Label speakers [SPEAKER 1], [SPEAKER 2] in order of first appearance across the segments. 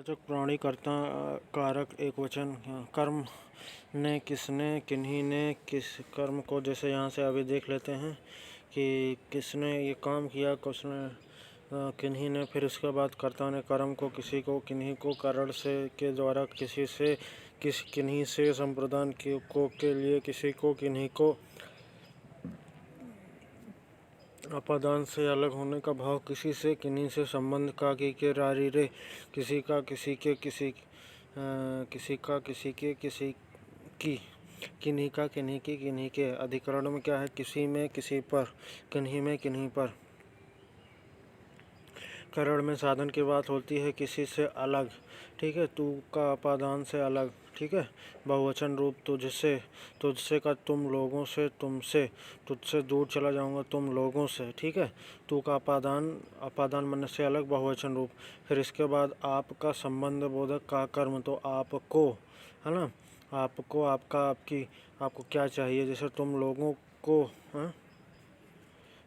[SPEAKER 1] वाचक प्राणी कर्ता कारक एकवचन कर्म ने किसने किन्हीं ने किस कर्म को, जैसे यहाँ से अभी देख लेते हैं कि किसने ये काम किया, किसने किन्हीं ने, फिर उसके बाद कर्ता ने कर्म को किसी को किन्हीं को कारण से के द्वारा किसी से किन्हीं से संप्रदान के लिए किसी को किन्हीं को अपादान से अलग होने का भाव, किसी से किन्हीं से संबंध का के रारी रे, किसी का किसी के किसी का किसी के किसी की, किन्हीं का किन्हीं की किन्हीं के। अधिकरण में क्या है? किसी में किसी पर, किन्हीं में किन्हीं पर। करण में साधन की बात होती है, किसी से अलग, ठीक है। तू का अपादान से अलग, ठीक है। बहुवचन रूप तुझसे, तुझसे का तुम लोगों से, तुमसे, तुझसे दूर चला जाऊंगा तुम लोगों से, ठीक है। तू का अपादान, अपादान मन से अलग, बहुवचन रूप। फिर इसके बाद आपका संबंध बोधक का कर्म, तो आपको, है ना, आपको, आपका, आपकी, आपको क्या चाहिए, जैसे तुम लोगों को, हाँ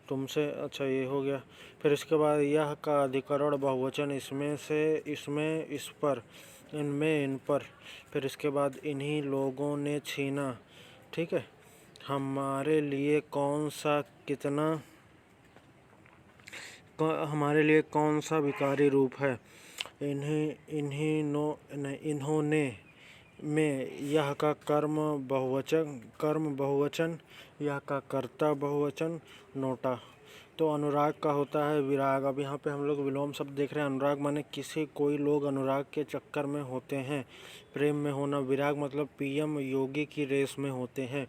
[SPEAKER 1] तुमसे, अच्छा ये हो गया। फिर इसके बाद यह का अधिकरण बहुवचन, इसमें से, इसमें, इस पर, इनमें, इन पर। फिर इसके बाद इन्हीं लोगों ने छीना, ठीक है। हमारे लिए कौन सा कितना, हमारे लिए कौन सा विकारी रूप है। इन्होंने में यह का कर्म बहुवचन, यह का कर्ता बहुवचन, नोटा। तो अनुराग का होता है विराग। अब यहाँ पे हम लोग विलोम शब्द देख रहे हैं। अनुराग माने किसी कोई लोग अनुराग के चक्कर में होते हैं, प्रेम में होना। विराग मतलब पीएम योगी की रेस में होते हैं।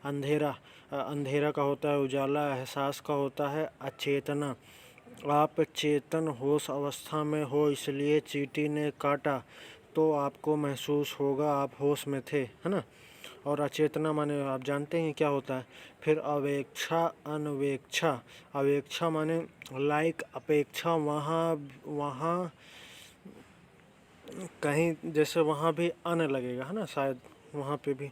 [SPEAKER 1] अंधेरा, अंधेरा का होता है उजाला। एहसास का होता है अचेतना। आप चेतन होश अवस्था में हो, इसलिए चींटी ने काटा, तो आपको महसूस होगा आप होश में थे, है ना। और अचेतना माने आप जानते हैं क्या होता है। फिर अवेक्षा अनवेक्षा। अवेक्षा माने लाइक अपेक्षा, वहाँ कहीं, जैसे वहाँ भी अन लगेगा, है ना, शायद वहाँ पे भी,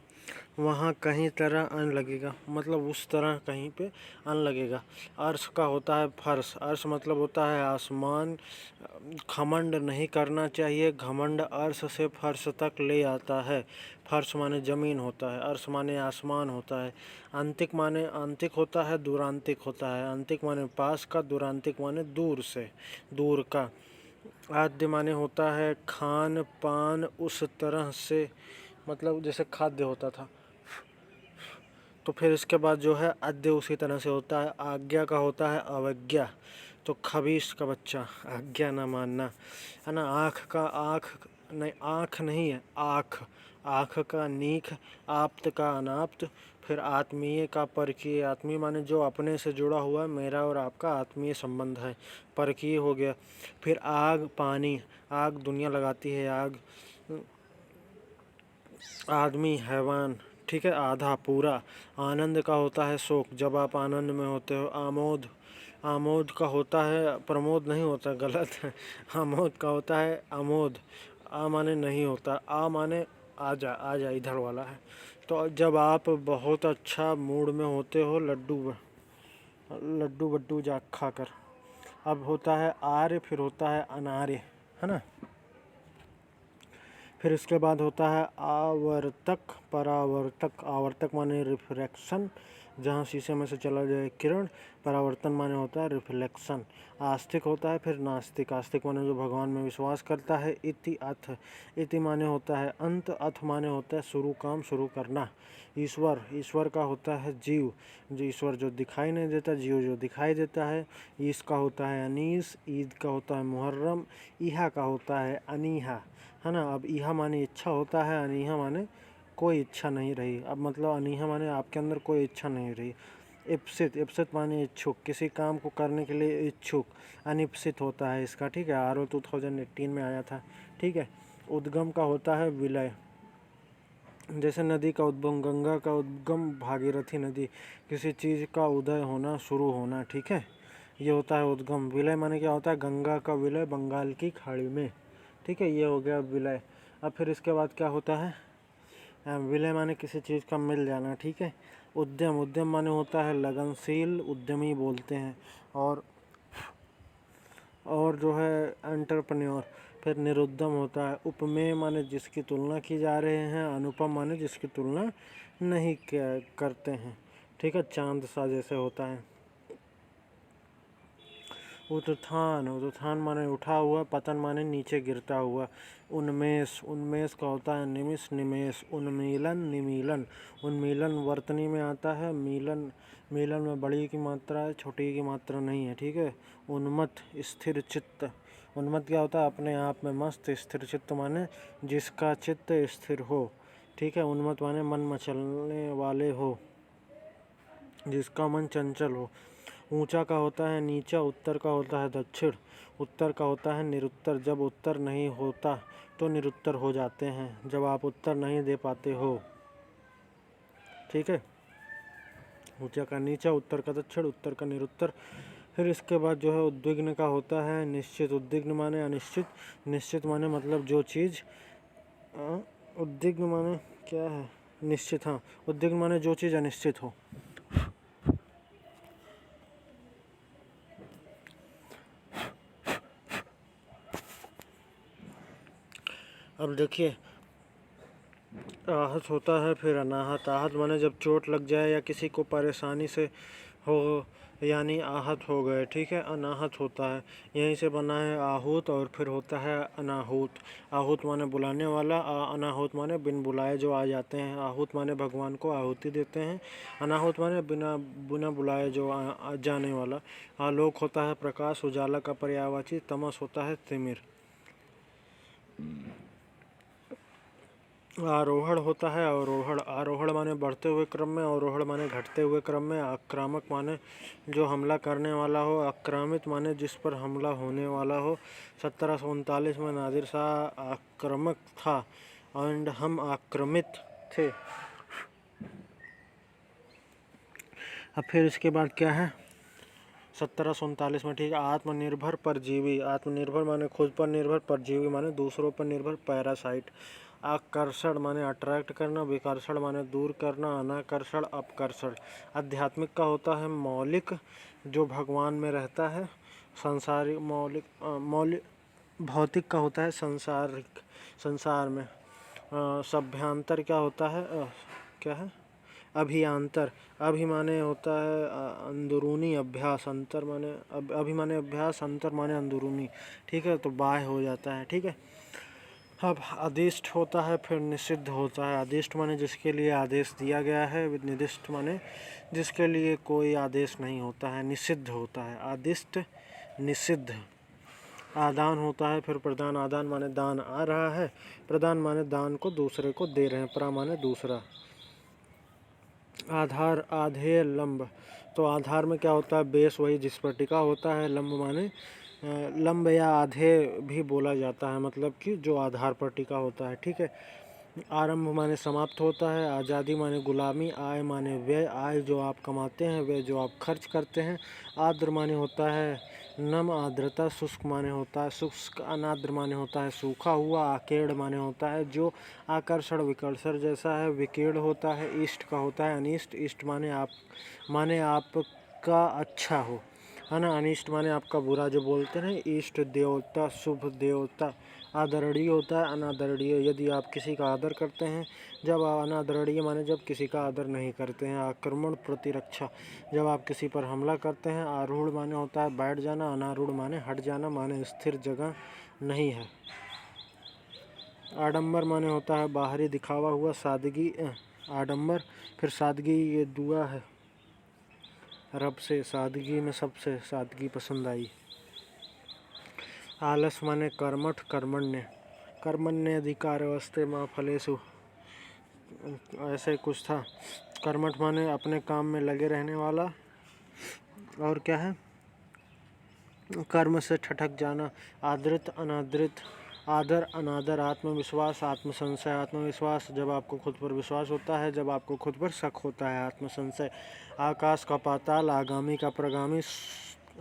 [SPEAKER 1] वहाँ कहीं तरह अन लगेगा, मतलब उस तरह कहीं पे अन लगेगा। अर्श का होता है फर्श। अर्श मतलब होता है आसमान। घमंड नहीं करना चाहिए। घमंड अर्श से फर्श तक ले आता है। फर्श माने जमीन होता है, अर्श माने आसमान होता है। अंतिक माने अंतिक होता है, दूरांतिक होता है। अंतिक माने पास का, दूरांतिक माने दूर से, दूर का। आद्य माने होता है खान पान, उस तरह से, मतलब जैसे खाद्य होता था। तो फिर इसके बाद जो है आद्य उसी तरह से होता है। आज्ञा का होता है अवज्ञा, तो खबीस का बच्चा, आज्ञा ना मानना, है ना। आँख का, आँख नहीं, आँख नहीं है, आँख, आँख का नीख। आप्त का अनाप्त। फिर आत्मीय का परकीय। आत्मीय माने जो अपने से जुड़ा हुआ, मेरा और आपका आत्मीय संबंध है, परकीय हो गया। फिर आग पानी। आग दुनिया लगाती है, आग। आदमी हैवान, ठीक है। आधा पूरा। आनंद का होता है शोक, जब आप आनंद में होते हो। आमोद, आमोद का होता है, प्रमोद नहीं होता, गलत है। आमोद का होता है आमोद। आ माने नहीं होता, आ माने आजा, आजा इधर वाला है। तो जब आप बहुत अच्छा मूड में होते हो, लड्डू लड्डू बड्डू जा खाकर। अब होता है आर्य, फिर होता है अनार्य, है ना। फिर इसके बाद होता है आवर्तक परावर्तक। आवर्तक माने रिफ्रैक्शन, जहाँ शीशे में से चला जाए किरण। परावर्तन माने होता है रिफ्लेक्शन। आस्तिक होता है फिर नास्तिक। आस्तिक माने जो भगवान में विश्वास करता है। इति अथ, इति माने होता है अंत। अथ माने होता है शुरू, काम शुरू करना। ईश्वर, ईश्वर का होता है जीव, जो ईश्वर जो दिखाई नहीं देता, जीव जो दिखाई देता है। ईश का होता है अनीस। ईद का होता है मुहर्रम। ईहा का होता है अनीहा, है ना। अब ईहा माने इच्छा होता है, अनीहा माने कोई इच्छा नहीं रही। अब मतलब अनीहा माने आपके अंदर कोई इच्छा नहीं रही। इप्सित, इप्सित माने इच्छुक, किसी काम को करने के लिए इच्छुक। अनिप्सित होता है इसका, ठीक है। RO 2018 में आया था, ठीक है। उद्गम का होता है विलय, जैसे नदी का उद्गम, गंगा का उद्गम भागीरथी नदी। किसी चीज़ का उदय होना, शुरू होना, ठीक है, ये होता है उद्गम। विलय माने क्या होता है? गंगा का विलय बंगाल की खाड़ी में, ठीक है, ये हो गया विलय। अब फिर इसके बाद क्या होता है? विलय माने किसी चीज़ का मिल जाना, ठीक है। उद्यम, उद्यम माने होता है लगनशील, उद्यमी बोलते हैं। और जो है एंटरप्रेन्योर, फिर निरुद्धम होता है। उपमेय माने जिसकी तुलना की जा रहे हैं, अनुपम माने जिसकी तुलना नहीं करते हैं, ठीक है, चांद सा जैसे होता है। उत्थान, उत्थान माने उठा हुआ, पतन माने नीचे गिरता हुआ। उन्मेष, उन्मेष का होता है निमिष, निमेष। उन्मीलन, निमीलन, उन्मीलन वर्तनी में आता है। मीलन, मीलन में बड़ी की मात्रा है, छोटी की मात्रा नहीं है, ठीक है। उन्मत्त, स्थिर चित्त, उन्मत्त क्या होता है, अपने आप में मस्त। स्थिर चित्त माने जिसका चित्त स्थिर हो, ठीक है। उन्मत्त माने मन मचलने वाले हो, जिसका मन चंचल हो। ऊंचा का होता है नीचा, उत्तर का होता है दक्षिण, उत्तर का होता है निरुत्तर। जब उत्तर नहीं होता तो निरुत्तर हो जाते हैं, जब आप उत्तर नहीं दे पाते हो, ठीक है। ऊंचा का नीचा, उत्तर का दक्षिण, उत्तर का निरुत्तर। फिर इसके बाद जो है उद्विग्न का होता है निश्चित। उद्विग्न माने अनिश्चित, निश्चित माने मतलब जो चीज़, उद्विग्न माने क्या है, निश्चित, हाँ। उद्विग्न माने जो चीज़ अनिश्चित हो। अब देखिए, आहत होता है, फिर अनाहत। आहत माने जब चोट लग जाए या किसी को परेशानी से हो, यानी आहत हो गए, ठीक है। अनाहत होता है, यहीं से बना है आहूत, और फिर होता है अनाहूत। आहूत माने बुलाने वाला, अनाहूत माने बिन बुलाए जो आ जाते हैं। आहूत माने भगवान को आहुति देते हैं, अनाहूत माने बिना बिना बुलाए जो आ जाने वाला। आलोक होता है प्रकाश, उजाला का पर्यायवाची। तमस होता है तिमिर। आरोहण होता है अवरोहण। आरोहण माने बढ़ते हुए क्रम में, अवरोहण माने घटते हुए क्रम में। आक्रामक माने जो हमला करने वाला हो, आक्रामित माने जिस पर हमला होने वाला हो। 1739 में नादिर शाह आक्रामक था एंड हम आक्रामित थे। अब फिर इसके बाद क्या है, 1739 में, ठीक है। आत्मनिर्भर परजीवी, आत्मनिर्भर माने खुद पर निर्भर, परजीवी माने दूसरों पर निर्भर, पैरासाइट। आकर्षण माने अट्रैक्ट करना, विकर्षण माने दूर करना, अनाकर्षण अपकर्षण। आध्यात्मिक का होता है मौलिक, जो भगवान में रहता है। संसारिक, मौलिक भौतिक का होता है संसारिक, संसार में। सभ्यांतर क्या होता है, क्या है, अभियांतर। अभि माने होता है अंदरूनी, अभ्यास। अंतर माने अभि माने अभ्यास, अंतर माने अंदरूनी, ठीक है, तो बाह्य हो जाता है, ठीक है। अब आदिष्ट होता है, फिर निषिद्ध होता है। आदिष्ट माने जिसके लिए आदेश दिया गया है, निर्दिष्ट माने जिसके लिए कोई आदेश नहीं होता है। निषिद्ध होता है, आदिष्ट, निषिद्ध। आदान होता है, फिर प्रदान। आदान माने दान आ रहा है, प्रदान माने दान को दूसरे को दे रहे हैं, प्रा माने दूसरा। आधार, आधेय, लंब। तो आधार में क्या होता है, बेस, वही जिस पर टिका होता है। लंब माने लंब या आधे भी बोला जाता है, मतलब कि जो आधार पर टिका होता है, ठीक है। आरंभ माने समाप्त होता है। आज़ादी माने गुलामी। आय माने व्यय, आय जो आप कमाते हैं, व्यय जो आप खर्च करते हैं। आर्द्र माने होता है नम, आर्द्रता। शुष्क माने होता है शुष्क। अनाद्र माने होता है सूखा हुआ। आकेड़ माने होता है जो आकर्षण विकर्षण जैसा है। विकीर्ण होता है इष्ट का होता है अनिष्ट। इष्ट माने आपका अच्छा हो, है ना। अनिष्ट माने आपका बुरा, जो बोलते हैं। इष्ट देवता, शुभ देवता। आदरणीय होता है अनादरणीय, यदि आप किसी का आदर करते हैं। जब अनादरणीय माने जब किसी का आदर नहीं करते हैं। आक्रमण, प्रतिरक्षा, जब आप किसी पर हमला करते हैं। आरूढ़ माने होता है बैठ जाना। अनारूढ़ माने हट जाना, माने स्थिर जगह नहीं है। आडंबर माने होता है बाहरी दिखावा हुआ। सादगी, आडंबर। फिर सादगी, ये दुआ है रब से, सादगी में सबसे सादगी पसंद आई। आलस माने कर्मठ, कर्मण्य। कर्मण्य अधिकारस्ते माँ फलेषु, ऐसे कुछ था। कर्मठ माने अपने काम में लगे रहने वाला। और क्या है, कर्म से ठठक जाना। आदृत, अनादृत। आदर, अनादर। आत्मविश्वास, आत्मसंशय। आत्मविश्वास जब आपको खुद पर विश्वास होता है, जब आपको खुद पर शक होता है। आत्मसंशय। आकाश का पाताल। आगामी का प्रगामी।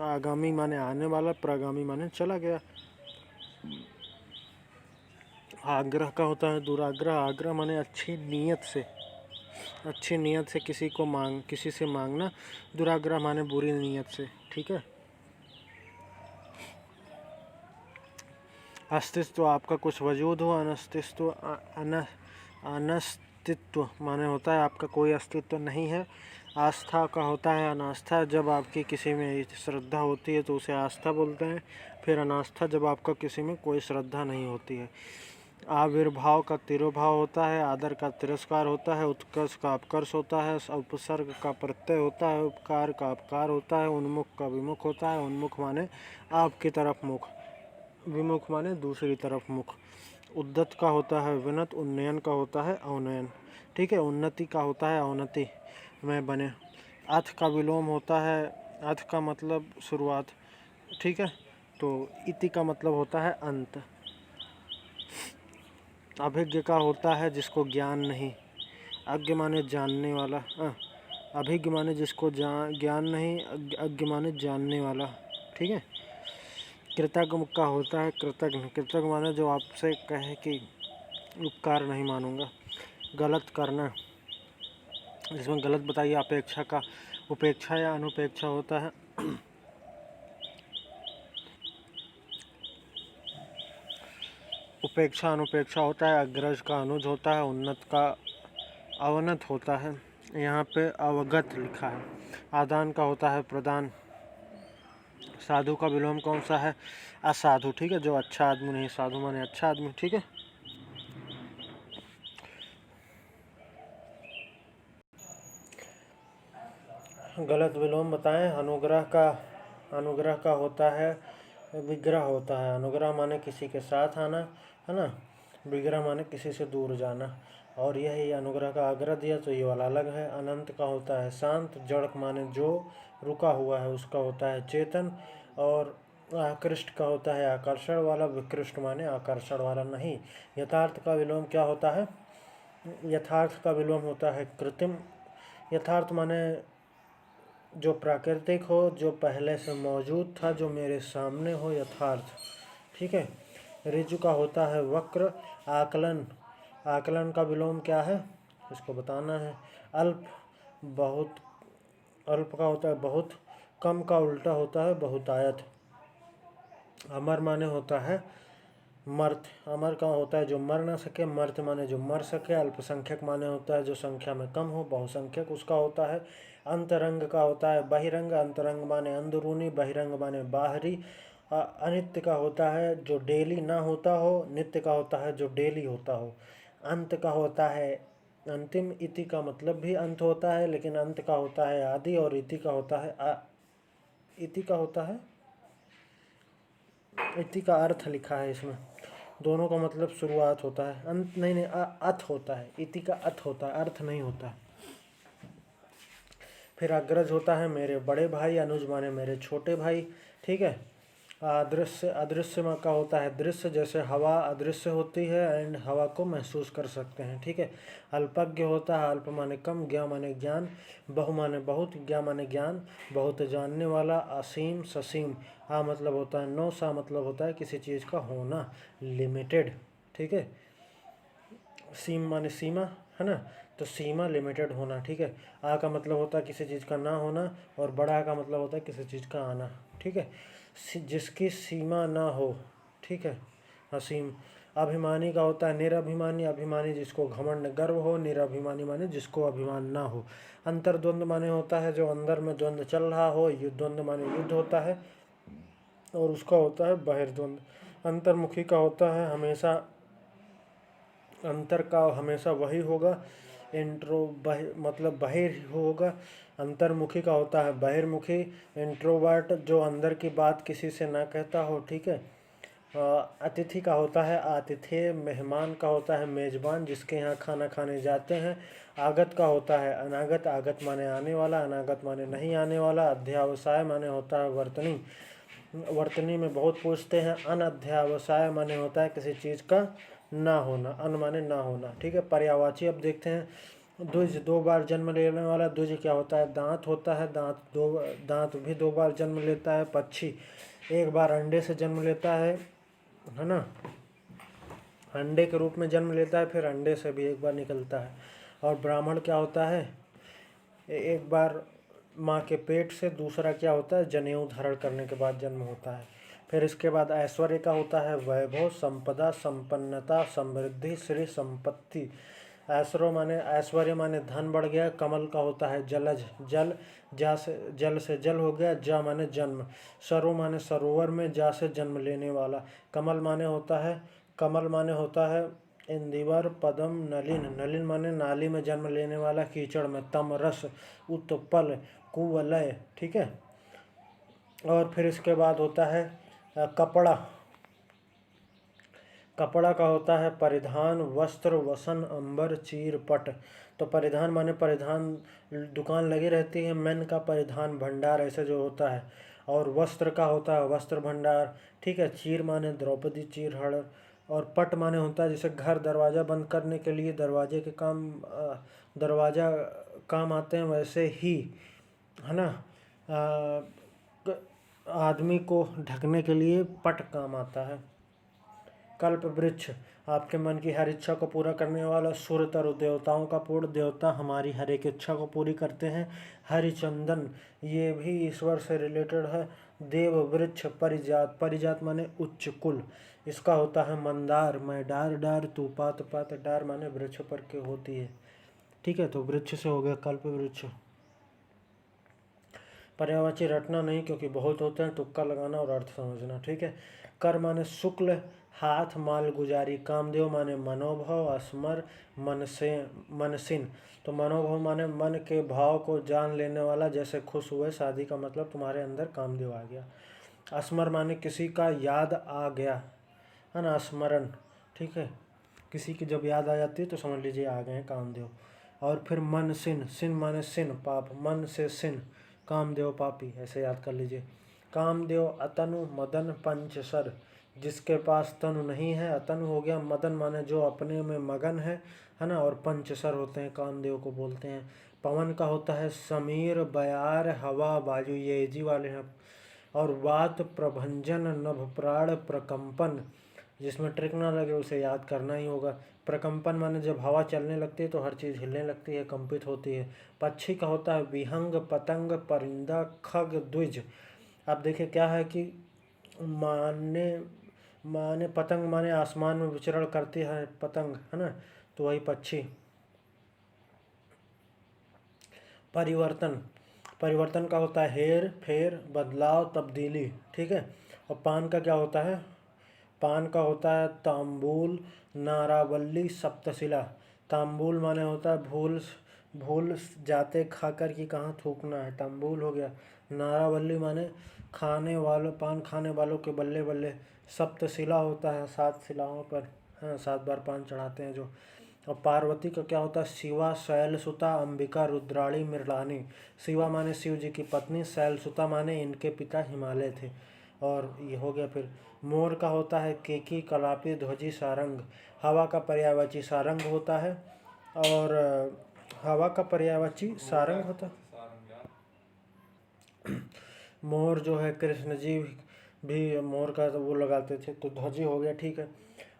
[SPEAKER 1] आगामी माने आने वाला, प्रगामी माने चला गया। आग्रह का होता है दुराग्रह। आग्रह माने अच्छी नीयत से, अच्छी नीयत से किसी से मांगना। दुराग्रह माने बुरी नीयत से, ठीक है। अस्तित्व आपका कुछ वजूद हो, अनस्तित्व माने होता है आपका कोई अस्तित्व नहीं है। आस्था का होता है अनास्था, जब आपकी किसी में श्रद्धा होती है तो उसे आस्था बोलते हैं। फिर अनास्था जब आपका किसी में कोई श्रद्धा नहीं होती है। आविर्भाव का तिरोभाव होता है, आदर का तिरस्कार होता है, उत्कर्ष का अपकर्ष होता है, उपसर्ग का प्रत्यय होता है, उपकार का अपकार होता है, उन्मुख का विमुख होता है। उन्मुख माने आपकी तरफ मुख, विमुख माने दूसरी तरफ मुख। उद्दत का होता है विनत, उन्नयन का होता है अवनयन। ठीक है, उन्नति का होता है अवनति में बने। अथ का विलोम होता है, अथ का मतलब शुरुआत। ठीक है, तो इति का मतलब होता है अंत। अभिज्ञ का होता है जिसको ज्ञान नहीं, अज्ञ माने जानने वाला। अभिज्ञ माने जिसको ज्ञान नहीं, अज्ञ माने जानने वाला। ठीक है। कृतज्ञ का होता है कृतज्ञ, कृतज्ञ माने जो आपसे कहे कि उपकार नहीं मानूंगा। गलत करना, जिसमें गलत बताइए अपेक्षा का उपेक्षा या अनुपेक्षा होता है। उपेक्षा अनुपेक्षा होता है। अग्रज का अनुज होता है, उन्नत का अवनत होता है। यहाँ पे अवगत लिखा है। आदान का होता है प्रदान। साधु का विलोम कौन सा है? असाधु। ठीक है, जो अच्छा आदमी नहीं, साधु माने अच्छा आदमी। ठीक है, गलत विलोम बताएं। अनुग्रह का होता है विग्रह होता है। अनुग्रह माने किसी के साथ आना, है ना। विग्रह माने किसी से दूर जाना। और यही अनुग्रह का आग्रह दिया तो ये वाला अलग है। अनंत का होता है शांत। जड़ माने जो रुका हुआ है उसका होता है चेतन। और आकृष्ट का होता है आकर्षण वाला। विकृष्ट माने आकर्षण वाला नहीं। यथार्थ का विलोम क्या होता है? यथार्थ का विलोम होता है कृत्रिम। यथार्थ माने जो प्राकृतिक हो, जो पहले से मौजूद था, जो मेरे सामने हो, यथार्थ। ठीक है। ऋजु का होता है वक्र। आकलन, आकलन का विलोम क्या है इसको बताना है। अल्प, बहुत। अल्प का होता है बहुत। कम का उल्टा होता है बहुतायत। अमर माने होता है मर्त। अमर का होता है जो मर ना सके। मर्त माने जो मर सके। अल्पसंख्यक माने होता है जो संख्या में कम हो। बहुसंख्यक उसका होता है। अंतरंग का होता है बहिरंग। अंतरंग माने अंदरूनी, बहिरंग माने बाहरी। अनित्य का होता है जो डेली ना होता हो। नित्य का होता है जो डेली होता हो। अंत का होता है अंतिम। इति का मतलब भी अंत होता है, लेकिन अंत का होता है आदि। और इति का होता है इति का होता है इति का अर्थ लिखा है इसमें। दोनों का मतलब शुरुआत होता है। अंत नहीं, अथ होता है। इति का अथ होता है, अर्थ नहीं होता है। फिर अग्रज होता है मेरे बड़े भाई। अनुज माने मेरे छोटे भाई। ठीक है। अदृश्य, अदृश्य का होता है दृश्य। जैसे हवा अदृश्य होती है एंड हवा को महसूस कर सकते हैं। ठीक है। अल्पज्ञ होता है, अल्प माने कम, ज्ञ माने ज्ञान, बहु माने बहुत, ज्ञ माने ज्ञान, बहुत जानने वाला। असीम, ससीम। आ मतलब होता है नो, सा मतलब होता है किसी चीज़ का होना, लिमिटेड। ठीक है। सीम माने सीमा, है ना। तो सीमा लिमिटेड होना। ठीक है। आ का मतलब होता है किसी चीज़ का ना होना। और बड़ा का मतलब होता है किसी चीज़ का आना। ठीक है। जिसकी सीमा ना हो। ठीक है। असीम। अभिमानी का होता है निरभिमानी। अभिमानी जिसको घमंड गर्व हो। निरभिमानी माने जिसको अभिमान ना हो। अंतर्द्वंद माने होता है जो अंदर में द्वंद्व चल रहा हो। युद्धद्वंद माने युद्ध होता है और उसका होता है बहिर्द्वंद। अंतर्मुखी का होता है हमेशा, अंतर का हमेशा वही होगा। मतलब बाहिर होगा। अंतर्मुखी का होता है बहिर्मुखी। इंट्रोवर्ट जो अंदर की बात किसी से ना कहता हो। ठीक है। अतिथि का होता है आतिथ्य। मेहमान का होता है मेजबान जिसके यहाँ खाना खाने जाते हैं। आगत का होता है अनागत। आगत माने आने वाला, अनागत माने नहीं आने वाला। अध्यावसाय माने होता है वर्तनी। वर्तनी में बहुत पूछते हैं। अनध्यावसाय माने होता है किसी चीज़ का ना होना। अन माने ना होना। ठीक है। पर्यायवाची अब देखते हैं। द्विज, दो बार जन्म लेने वाला। द्विज क्या होता है? दांत होता है। दांत भी दो बार जन्म लेता है। पक्षी एक बार अंडे से जन्म लेता है ना। अंडे के रूप में जन्म लेता है, फिर अंडे से भी एक बार निकलता है। और ब्राह्मण क्या होता है? एक बार माँ के पेट से, दूसरा क्या होता है जनेऊ धारण करने के बाद जन्म होता है। फिर इसके बाद ऐश्वर्य का होता है वैभव, संपदा, संपन्नता, समृद्धि, श्री, संपत्ति। ऐश्वर्य माने धन बढ़ गया। कमल का होता है जलज, जल, जल से जल हो गया। जा माने जन्म। सरो माने सरोवर में, जा से जन्म लेने वाला। कमल माने होता है इंदिवर, पदम, नलिन, नलिन माने नाली में जन्म लेने वाला, कीचड़ में। तम, रस, उत्पल, कुवलय, ठीक है। और फिर इसके बाद होता है कपड़ा। कपड़ा का होता है परिधान, वस्त्र, वसन, अंबर, चीर, पट। तो परिधान माने परिधान दुकान लगी रहती है। मेन का परिधान भंडार ऐसे जो होता है। और वस्त्र का होता है वस्त्र भंडार, ठीक है। चीर माने द्रौपदी चीरहरण। और पट माने होता है जैसे घर दरवाज़ा बंद करने के लिए दरवाजे के दरवाज़ा काम आते हैं, वैसे ही है ना आदमी को ढकने के लिए पट काम आता है। कल्प वृक्ष, आपके मन की हर इच्छा को पूरा करने वाला। सुर तरु, देवताओं का पूर्ण देवता हमारी हर एक इच्छा को पूरी करते हैं। हरिचंदन, ये भी ईश्वर से रिलेटेड है। देव वृक्ष, परिजात, परिजात माने उच्च कुल। इसका होता है मंदार, मैं डार डार तू पात पात। डार माने वृक्ष पर के होती है, ठीक है। तो वृक्ष से हो गया कल्प वृक्ष। पर्यायवाची रटना नहीं क्योंकि बहुत होते हैं, तुक्का लगाना और अर्थ समझना, ठीक है। कर माने शुक्ल, हाथ, माल गुजारी। कामदेव माने मनोभव, असमर, मनसिन। तो मनोभव माने मन के भाव को जान लेने वाला, जैसे खुश हुए शादी का मतलब तुम्हारे अंदर कामदेव आ गया। असमर माने किसी का याद आ गया, है ना, स्मरण, ठीक है। किसी की जब याद आ जाती है तो समझ लीजिए आ गए हैं कामदेव। और फिर मन सिन, सिन माने सिन पाप, मन से सिन कामदेव पापी, ऐसे याद कर लीजिए। कामदेव अतनु, मदन, पंचसर, जिसके पास तनु नहीं है अतनु हो गया। मदन माने जो अपने में मगन है ना। और पंचसर होते हैं कामदेव को बोलते हैं। पवन का होता है समीर, बयार, हवा, वायु, ये जी वाले हैं। और वात, प्रभंजन, नभ, प्राण, प्रकंपन, जिसमें ट्रिक ना लगे उसे याद करना ही होगा। प्रकंपन माने जब हवा चलने लगती है तो हर चीज़ हिलने लगती है, कंपित होती है। पक्षी का होता है विहंग, पतंग, परिंदा, खग, द्विज। अब देखिए क्या है कि माने माने पतंग माने आसमान में विचरण करती है पतंग, है ना, तो वही पक्षी। परिवर्तन, परिवर्तन का होता है हेर फेर, बदलाव, तब्दीली, ठीक है। और पान का क्या होता है? पान का होता है तांबूल, नारावल्ली, सप्तशिला। तांबूल माने होता है भूल भूल जाते खाकर कि कहाँ थूकना है, तांबूल हो गया। नारावल्ली माने खाने वालों, पान खाने वालों के बल्ले बल्ले। सप्तशिला होता है 7 शिलाओं पर, हाँ 7 बार पान चढ़ाते हैं जो। और पार्वती का क्या होता है? शिवा, शैलसुता, अंबिका, रुद्राणी, मृणालिनी। शिवा माने शिव जी की पत्नी, शैलसुता माने इनके पिता हिमालय थे। और ये हो गया। फिर मोर का होता है केकी, कलापी, ध्वजी, सारंग। हवा का पर्यायवाची सारंग होता है। और हवा का पर्यायवाची सारंग होता है। मोर जो है कृष्ण जी भी मोर का वो लगाते थे, तो ध्वजी हो गया, ठीक है।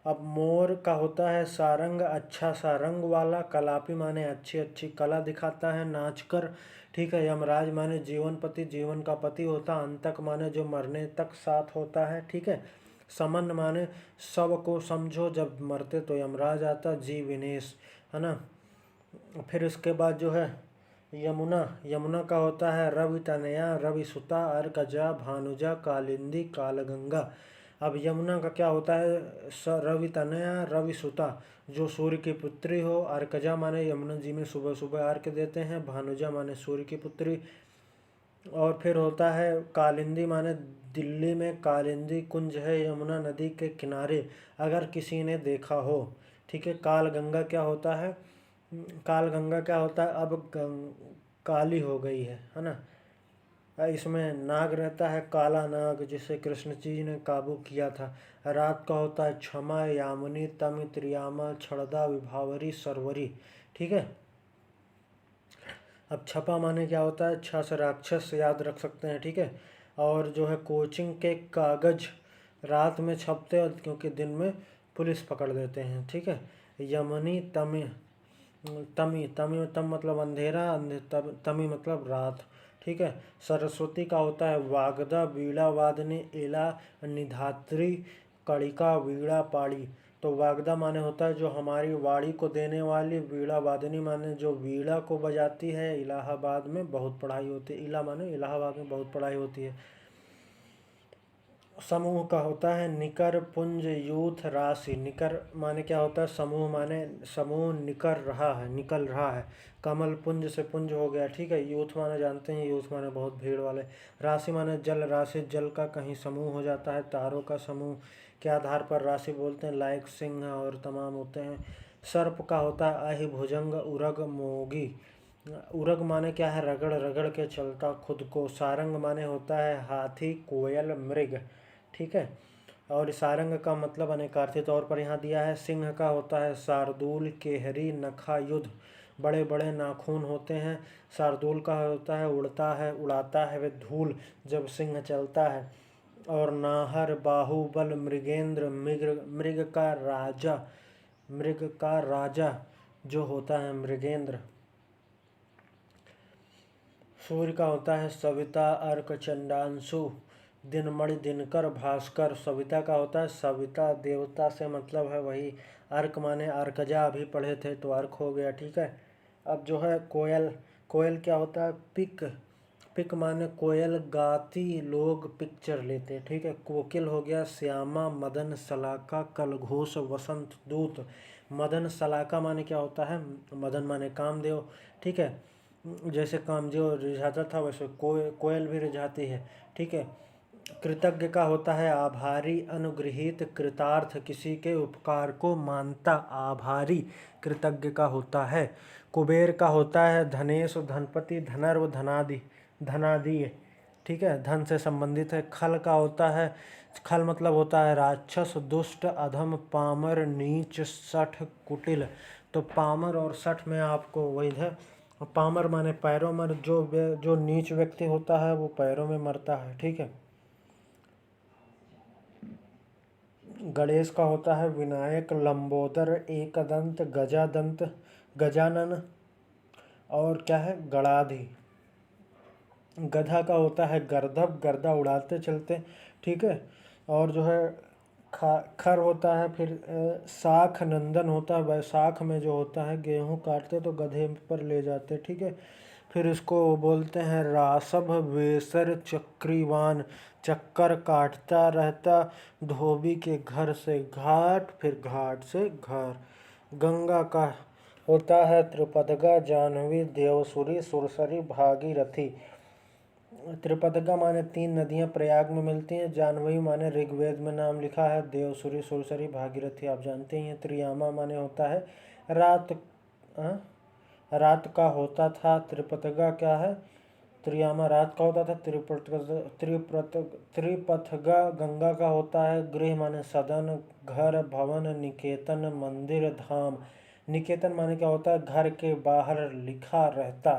[SPEAKER 1] अब मोर का होता है सारंग, अच्छा सा रंग वाला। कलापी माने अच्छी अच्छी कला दिखाता है नाचकर, ठीक है। यमराज माने जीवन पति, जीवन का पति होता। अंतक माने जो मरने तक साथ होता है, ठीक है। समन माने सब को समझो, जब मरते तो यमराज आता। जी विनेश, है ना। फिर इसके बाद जो है यमुना, यमुना का होता है रवि तनया, रवि सुता, अर्कजा, भानुजा, कालिंदी, कालगंगा। अब यमुना का क्या होता है? रवि तनया, रवि सुता, जो सूर्य की पुत्री हो। अर्कजा माने यमुना जी में सुबह सुबह अर्घ्य देते हैं। भानुजा माने सूर्य की पुत्री। और फिर होता है कालिंदी माने दिल्ली में कालिंदी कुंज है यमुना नदी के किनारे, अगर किसी ने देखा हो, ठीक है। कालगंगा क्या होता है? कालगंगा क्या होता है? अब काली हो गई है ना। इसमें नाग रहता है, काला नाग, जिसे कृष्ण जी ने काबू किया था। रात का होता है क्षमा, यामिनी, तमि, त्रियामा, छड़दा, विभावरी, सरवरी, ठीक है। अब छपा माने क्या होता है? छा से राक्षस याद रख सकते हैं, ठीक है। और जो है कोचिंग के कागज रात में छपते हैं क्योंकि दिन में पुलिस पकड़ देते हैं, ठीक है। यमनी, तमि, तमी, तमी तम मतलब अंधेरा, तमी मतलब रात, ठीक है। सरस्वती का होता है वाग्दा वीणा वादनी एला निधात्री कड़िका वीणा पाड़ी। तो वाग्दा माने होता है जो हमारी वाणी को देने वाली, वीणा वादनी माने जो वीणा को बजाती है। इलाहाबाद में बहुत पढ़ाई होती है, इला माने इलाहाबाद में बहुत पढ़ाई होती है। समूह का होता है निकर पुंज यूथ राशि। निकर माने क्या होता है, समूह माने समूह निकर रहा है, निकल रहा है। कमल पुंज से पुंज हो गया, ठीक है। यूथ माने जानते हैं, यूथ माने बहुत भीड़ वाले। राशि माने जल राशि, जल का कहीं समूह हो जाता है। तारों का समूह के आधार पर राशि बोलते हैं, लायक सिंह और तमाम होते हैं। सर्प का होता है अहि भुजंग उरग मोगी। उरग माने क्या है, रगड़ रगड़ के चलता खुद को। सारंग माने होता है हाथी कोयल मृग, ठीक है। और सारंग का मतलब अनेकार्थी तौर पर यहाँ दिया है। सिंह का होता है शार्दूल केहरी नखा युद्ध, बड़े बड़े नाखून होते हैं। शार्दूल का होता है उड़ता है, उड़ाता है वे धूल जब सिंह चलता है। और नाहर बाहुबल मृगेंद्र, मृग का राजा, मृग का राजा जो होता है मृगेंद्र। सूर्य का होता है सविता अर्क चंडांशु, दिनमणि दिनकर भास्कर। सविता का होता है सविता देवता से मतलब है वही। अर्क माने अर्कजा, अभी पढ़े थे तो अर्क हो गया, ठीक है। अब जो है कोयल, कोयल क्या होता है पिक, पिक माने कोयल गाती लोग पिक्चर लेते, ठीक है। कोकिल हो गया श्यामा मदन सलाका कलघोष वसंत दूत। मदन सलाका माने क्या होता है, मदन माने कामदेव, ठीक है। जैसे कामदेव रिझाता था वैसे कोयल भी रिझाती है, ठीक है। कृतज्ञ का होता है आभारी अनुगृहीत कृतार्थ, किसी के उपकार को मानता आभारी कृतज्ञ का होता है। कुबेर का होता है धनेश धनपति धनर्व धनादि, धनादि, ठीक है, धन से संबंधित है। खल का होता है, खल मतलब होता है राक्षस दुष्ट अधम पामर नीच सठ कुटिल। तो पामर और सठ में आपको वही है, पामर माने पैरों में, जो नीच व्यक्ति होता है वो पैरों में मरता है, ठीक है। गणेश का होता है विनायक लंबोदर एकदंत गजादंत गजानन। और क्या है गणाधि। गधा का होता है गर्दभ, गर्दा उड़ाते चलते, ठीक है। और जो है खर होता है फिर साख नंदन होता है, बैसाख में जो होता है गेहूं काटते तो गधे पर ले जाते, ठीक है। फिर इसको बोलते हैं रासभ वेसर चक्रीवान, चक्कर काटता रहता धोबी के घर से घाट फिर घाट से घर। गंगा का होता है त्रिपदगा जाह्नवी देवसुरी सुरसरी भागीरथी। त्रिपदगा माने 3 नदियां प्रयाग में मिलती हैं। जाह्नवी माने ऋग्वेद में नाम लिखा है। देवसुरी सुरसरी भागीरथी आप जानते ही हैं। त्रियामा माने होता है रात, रात का होता था। त्रिपथगा क्या है, त्रियामा रात का होता था। त्रिपथगा गंगा का होता है गृह माने सदन घर भवन निकेतन मंदिर धाम। निकेतन माने क्या होता है घर के बाहर लिखा रहता।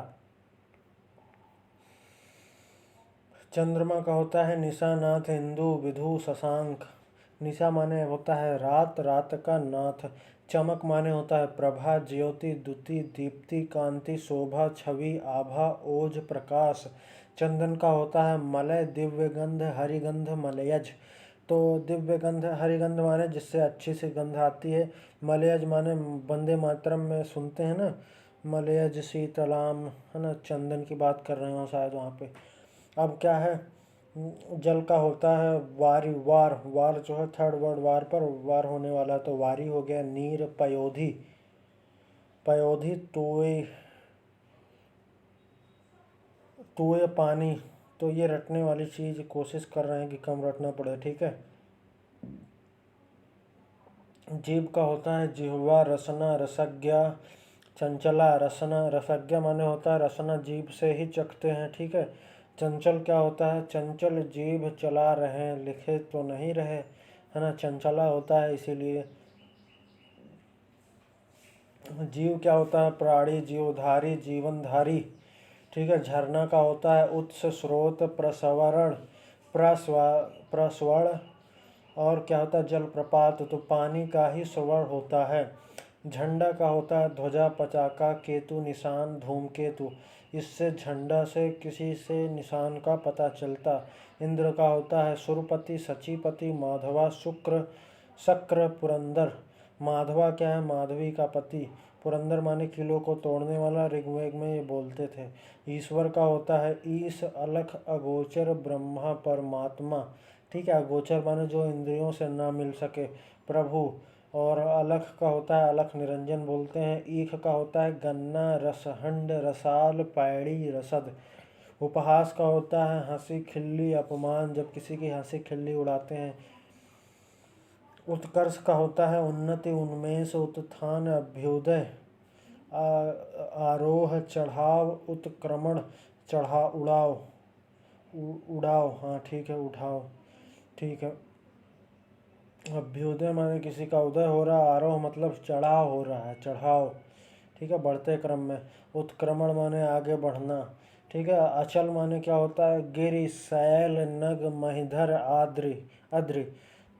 [SPEAKER 1] चंद्रमा का होता है निशा नाथ हिंदू विधु शशांक। निशा माने होता है रात, रात का नाथ। चमक माने होता है प्रभा ज्योति द्युति दीप्ति कांति शोभा छवि आभा ओज प्रकाश। चंदन का होता है मलय दिव्य गंध हरिगंध मलयज। तो दिव्य गंध हरिगंध माने जिससे अच्छी सी गंध आती है। मलयज माने वंदे मातरम में सुनते हैं ना, मलयज शीतलाम, है ना, चंदन की बात कर रहे हो शायद वहाँ पे। अब क्या है, जल का होता है वारी, वार, वार जो है थर्ड वर्ड वार पर वार होने वाला तो वारी हो गया। नीर पयोधी, पयोधी तोय, तोय पानी। तो ये रटने वाली चीज कोशिश कर रहे हैं कि कम रटना पड़े, ठीक है। जीभ का होता है जिह्वा रसना रसज्ञा चंचला। रसना रसज्ञा माने होता है रसना जीभ से ही चखते हैं, ठीक है। चंचल क्या होता है चंचल जीभ चला रहे, लिखे तो नहीं रहे, है ना, चंचला होता है इसीलिए। जीव क्या होता है प्राणी जीवधारी जीवनधारी, ठीक है। झरना का होता है उत्स स्रोत प्रसवरण प्रस्वण। और क्या होता है जलप्रपात, तो पानी का ही स्वर होता है। झंडा का होता है ध्वजा, पताका, केतु, निशान, धूमकेतु। इससे झंडा से किसी से निशान का पता चलता। इंद्र का होता है सुरपति, सचीपति, माधवा, शुक्र, शक्र, पुरंदर। माधवा क्या है? माधवी का पति। पुरंदर माने किलों को तोड़ने वाला, ऋग्वेद में ये बोलते थे। ईश्वर का होता है ईश, अलख, अगोचर, ब्रह्मा, परमात्मा। ठीक है, अगोचर माने जो इंद्रियों से ना मिल सके, प्रभु। और अलख का होता है अलख निरंजन बोलते हैं। ईख का होता है गन्ना, रसहंड, रसाल, पैड़ी, रसद। उपहास का होता है हंसी, खिल्ली, अपमान, जब किसी की हंसी खिल्ली उड़ाते हैं। उत्कर्ष का होता है उन्नति, उन्मेष, उत्थान, अभ्युदय, आरोह, चढ़ाव, उत्क्रमण, चढ़ा, उड़ाव, उड़ाव, हाँ ठीक है, उठाव, ठीक है। अभ्युदय माने किसी का उदय हो रहा, आरोह मतलब चढ़ाव हो रहा है, चढ़ाव, ठीक है, बढ़ते क्रम में। उत्क्रमण माने आगे बढ़ना, ठीक है। अचल माने क्या होता है? गिरि, शैल, नग, महिधर, आद्रि, अद्रि।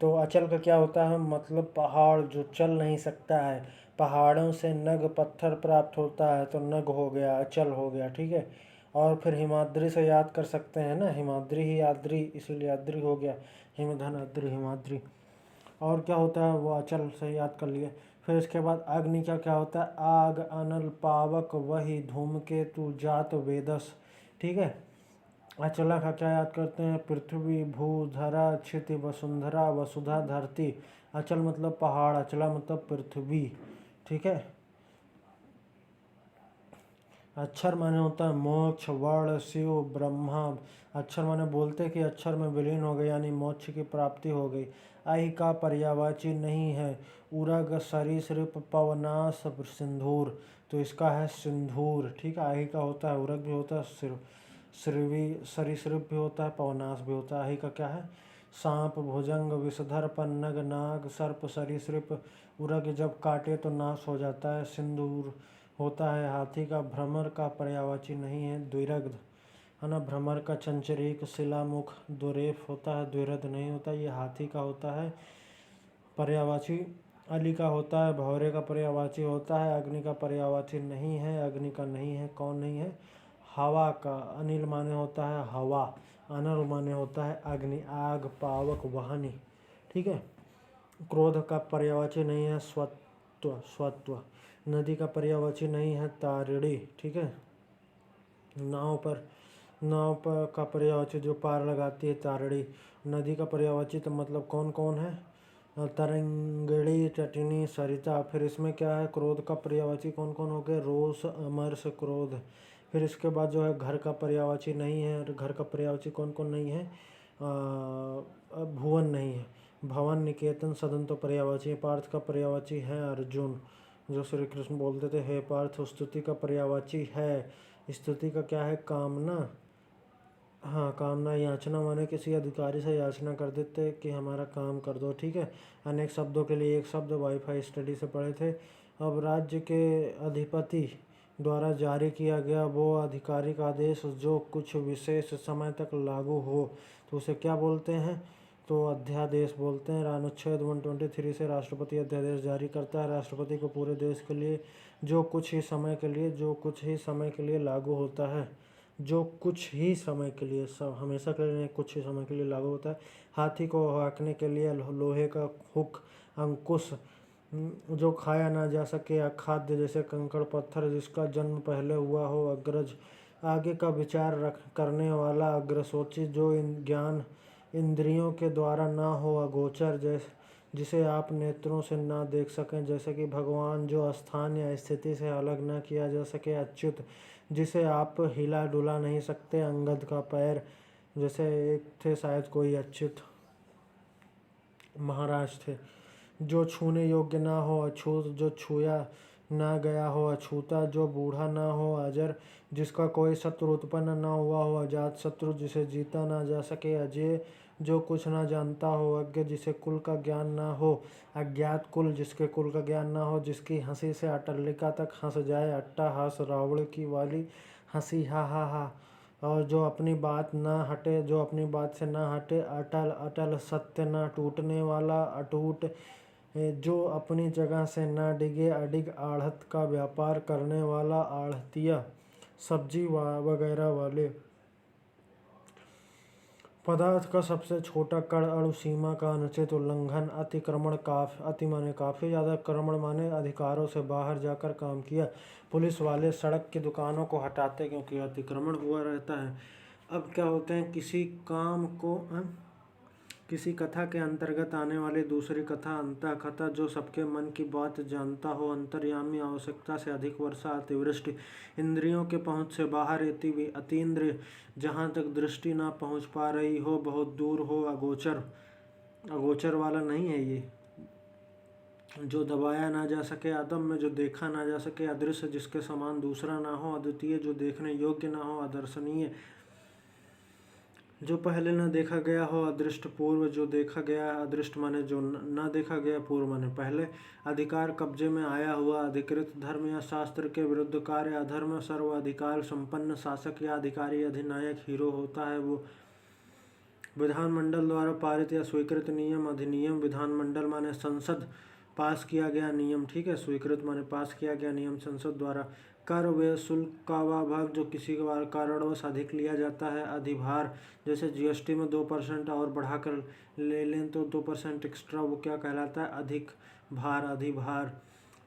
[SPEAKER 1] तो अचल का क्या होता है? मतलब पहाड़ जो चल नहीं सकता है। पहाड़ों से नग पत्थर प्राप्त होता है तो नग हो गया, अचल हो गया, ठीक है। और फिर हिमाद्री से याद कर सकते हैं ना, हिमाद्री ही आद्री, इसीलिए आद्री हो गया। हिमधन, अद्रि, हिमाद्री। और क्या होता है? वो अचल से याद कर लिए। फिर इसके बाद अग्नि का क्या होता है? आग, अनल, पावक, वही, धूमकेतु, जात, वेदस, ठीक है। अचला का क्या याद करते हैं? पृथ्वी, भू, धरा, क्षिति, वसुंधरा, वसुधा, धरती। अचल मतलब पहाड़, अचला मतलब पृथ्वी, ठीक है। अक्षर माने होता है मोक्ष, वर्ण, शिव, ब्रह्मा। अक्षर माने बोलते कि अक्षर में विलीन हो गए, यानी मोक्ष की प्राप्ति हो गई। आई का पर्यायवाची नहीं है। उरग, सरीसृप, पवनास, सिंधूर। तो इसका है सिंधूर, ठीक है। आई का होता है उरग भी होता है, श्रीवी, सरीसृप भी होता है, पवनास भी होता है। आई का क्या है? सांप, भुजंग, विषधर, पन्नग, नाग, सर्प, सरीसृप। उरग जब काटे तो नाश हो जाता है। सिंदूर होता है हाथी का। भ्रमर का पर्यायवाची नहीं है, द्विरग्ध, है ना। भ्रमर का चंचरीक, शिलामुख, दुरेफ होता है, द्विरध नहीं होता। ये हाथी का होता है पर्यायवाची। अली का होता है भौरे का पर्यायवाची होता है। अग्नि का पर्यायवाची नहीं है, अग्नि का नहीं है। कौन नहीं है? हवा का। अनिल माने होता है हवा, अनल माने होता है अग्नि, आग, पावक, वाहनी, ठीक है। क्रोध का पर्यायवाची नहीं है, स्वत्व, स्वत्व। नदी का पर्यायवाची नहीं है, तारिणी, ठीक है। नाव पर का पर्यायवाची जो पार लगाती है, तारिणी। नदी का पर्यायवाची तो मतलब कौन कौन है? तरंगिणी, तटिनी, सरिता। फिर इसमें क्या है? क्रोध का पर्यायवाची कौन कौन हो गए? रोष, अमर्ष, क्रोध। फिर इसके बाद जो है घर का पर्यायवाची नहीं है। और घर का पर्यायवाची कौन कौन नहीं है? भुवन नहीं है। भवन, निकेतन, सदन तो पर्यायवाची। पार्थ का पर्यायवाची है अर्जुन, जो श्री कृष्ण बोलते थे हे पार्थ। स्तुति का पर्यायवाची है, स्तुति का क्या है? कामना, हाँ कामना। याचना माने किसी अधिकारी से याचना कर देते कि हमारा काम कर दो, ठीक है। अनेक शब्दों के लिए एक शब्द, वाईफाई स्टडी से पढ़े थे। अब राज्य के अधिपति द्वारा जारी किया गया वो आधिकारिक आदेश जो कुछ विशेष समय तक लागू हो तो उसे क्या बोलते हैं? तो अध्यादेश बोलते हैं। अनुच्छेद 123 से राष्ट्रपति अध्यादेश जारी करता है। राष्ट्रपति को पूरे देश के लिए जो कुछ ही समय के लिए लागू होता है, जो कुछ ही समय के लिए, सब हमेशा के लिए, कुछ ही समय के लिए लागू होता है। हाथी को हाँकने के लिए लोहे का हुक, अंकुश, जो खाया ना जा सके, अखाद्य जैसे कंकड़ पत्थर, जिसका जन्म पहले हुआ हो, अग्रज, आगे का विचार करने वाला, अग्रसोची, जो ज्ञान इंद्रियों के द्वारा ना हो, अगोचर, जिसे आप नेत्रों से ना देख सकें, जैसे कि भगवान, जो स्थान या स्थिति से अलग ना किया जा सके, अच्युत, जिसे आप हिला डुला नहीं सकते, अंगद का पैर, जैसे एक थे शायद कोई अच्युत महाराज थे। जो छूने योग्य ना हो, अछूत, जो छुआ ना गया हो, अछूता, जो बूढ़ा ना हो, अजर, जिसका कोई शत्रु उत्पन्न ना हुआ हो, अजात शत्रु, जिसे जीता ना जा सके, अजय, जो कुछ ना जानता हो, अज्ञ, जिसे कुल का ज्ञान ना हो, अज्ञात कुल, जिसके कुल का ज्ञान ना हो, जिसकी हंसी से अटलिका तक हंस जाए, अट्टहास, रावण की वाली हंसी, हा हा हा। और जो अपनी बात ना हटे, जो अपनी बात से ना हटे, अटल, अटल, सत्य, ना टूटने वाला, अटूट, जो अपनी जगह से न डिगे, अडिग आढ़त का व्यापार करने वाला, आढ़तिया, सब्जी वगैरह वाले। पदार्थ का सबसे छोटा कण, अणु, सीमा का अनुचित उल्लंघन। अतिक्रमण, अति माने काफ़ी ज़्यादा, क्रमण माने अधिकारों से बाहर जाकर काम किया। पुलिस वाले सड़क की दुकानों को हटाते क्योंकि अतिक्रमण हुआ रहता है। अब क्या होते हैं, किसी काम को किसी कथा के अंतर्गत आने वाली दूसरी कथा, अंतःकथा, जो सबके मन की बात जानता हो, अंतर्यामी, आवश्यकता से अधिक वर्षा, अतिवृष्टि, इंद्रियों के पहुँच से बाहर, अतीन्द्रिय, जहाँ तक दृष्टि ना पहुँच पा रही हो, बहुत दूर हो, अगोचर, अगोचर वाला नहीं है ये, जो दबाया ना जा सके, अदम्य, जो देखा ना जा सके, अदृश्य, जिसके समान दूसरा ना हो, अद्वितीय, जो देखने योग्य ना हो, अदर्शनीय, जो पहले न देखा गया हो, अदृष्ट, पूर्व, जो देखा गया, अदृष्ट माने जो न देखा गया, पूर्व माने पहले, अधिकार, कब्जे में आया हुआ, अधिकृत, धर्म या शास्त्र के विरुद्ध कार्य, अधर्म, सर्व अधिकार संपन्न, शासक या अधिकारी, अधिनायक, हीरो होता है वो। विधानमंडल द्वारा पारित या स्वीकृत नियम, अधिनियम, विधानमंडल माने संसद, पास किया गया नियम, ठीक है, स्वीकृत माने पास किया गया नियम संसद द्वारा। कर, व्यय, शुल्क का वह भाग जो किसी कारणवश अधिक लिया जाता है। अधिभार, जैसे जीएसटी में 2% और बढ़ाकर ले लें तो 2% एक्स्ट्रा, वो क्या कहलाता है, अधिक भार, अधिभार।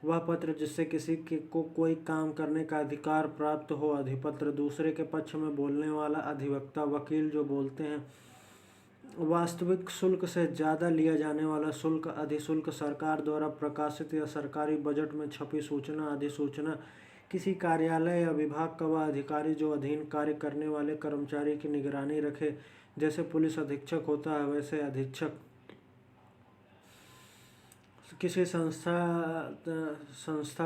[SPEAKER 1] वह पत्र जिससे किसी को कोई काम करने का अधिकार प्राप्त हो, अधिपत्र। दूसरे के पक्ष में बोलने वाला, अधिवक्ता, वकील, जो बोलते हैं। वास्तविक शुल्क से ज़्यादा लिया जाने वाला शुल्क, अधिशुल्क, सरकार द्वारा प्रकाशित या सरकारी बजट में छपी सूचना, अधिसूचना। किसी कार्यालय या विभाग का वह अधिकारी जो अधीन कार्य करने वाले कर्मचारी की निगरानी रखे, जैसे पुलिस अधीक्षक होता है वैसे अधीक्षक। किसी संस्था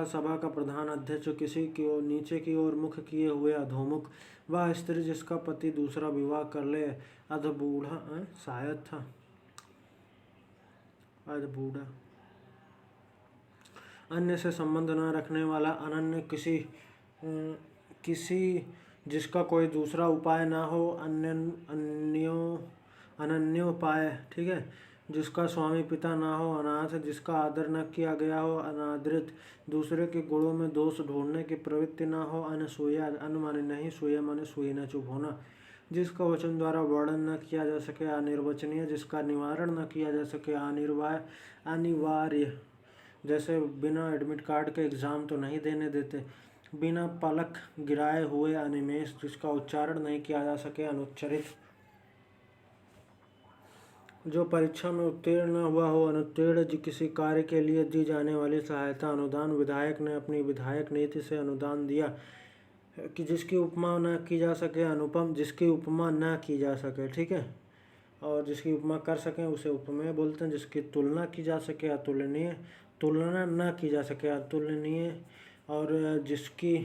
[SPEAKER 1] सभा का प्रधान, अध्यक्ष, किसी की ओर नीचे की ओर मुख किए हुए, अधोमुख। वह स्त्री जिसका पति दूसरा विवाह कर ले, अधबूढ़ा, शायद था अधबूढ़ा। अन्य से संबंध न रखने वाला, अनन्य, किसी जिसका कोई दूसरा उपाय ना हो, अनन्योपाय, ठीक है, जिसका स्वामी पिता ना हो, अनाथ, जिसका आदर न किया गया हो, अनादृत, दूसरे के गुणों में दोष ढूंढने की प्रवृत्ति ना हो, अनसूया, अन माने नहीं, सूया माने सुई न चुप होना, जिसका वचन द्वारा वर्णन न किया जा सके, अनिर्वचनीय, जिसका निवारण न किया जा सके, अनिवार्य, जैसे बिना एडमिट कार्ड के एग्ज़ाम तो नहीं देने देते। बिना पलक गिराए हुए, अनिमेष, जिसका उच्चारण नहीं किया जा सके, अनुच्चरित, जो परीक्षा में उत्तीर्ण न हुआ हो, अनुत्तीर्ण, जो किसी कार्य के लिए दी जाने वाली सहायता, अनुदान। विधायक ने अपनी विधायक नीति से अनुदान दिया कि जिसकी उपमा न की जा सके, अनुपम, जिसकी उपमा न की जा सके, ठीक है, और जिसकी उपमा कर सकें उसे उपमेय बोलते हैं। जिसकी तुलना की जा सके, अतुलनीय, तुलना न की जा सके, अतुलनीय, और जिसकी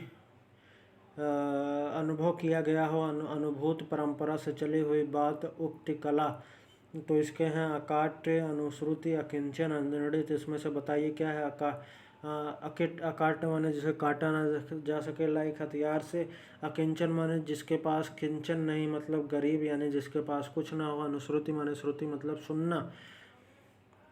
[SPEAKER 1] अनुभव किया गया हो, अनुभूत, परंपरा से चली हुई बात, उक्ति कला। तो इसके हैं अकाट्य, अनुश्रुति, अकिंचन, अनिर्णित। इसमें से बताइए क्या है। अकाट्य माने जिसे काटा ना जा सके, लाइक हथियार से। अकिंचन माने जिसके पास किंचन नहीं, मतलब गरीब, यानी जिसके पास कुछ ना हो। अनुश्रुति माने श्रुति मतलब सुनना।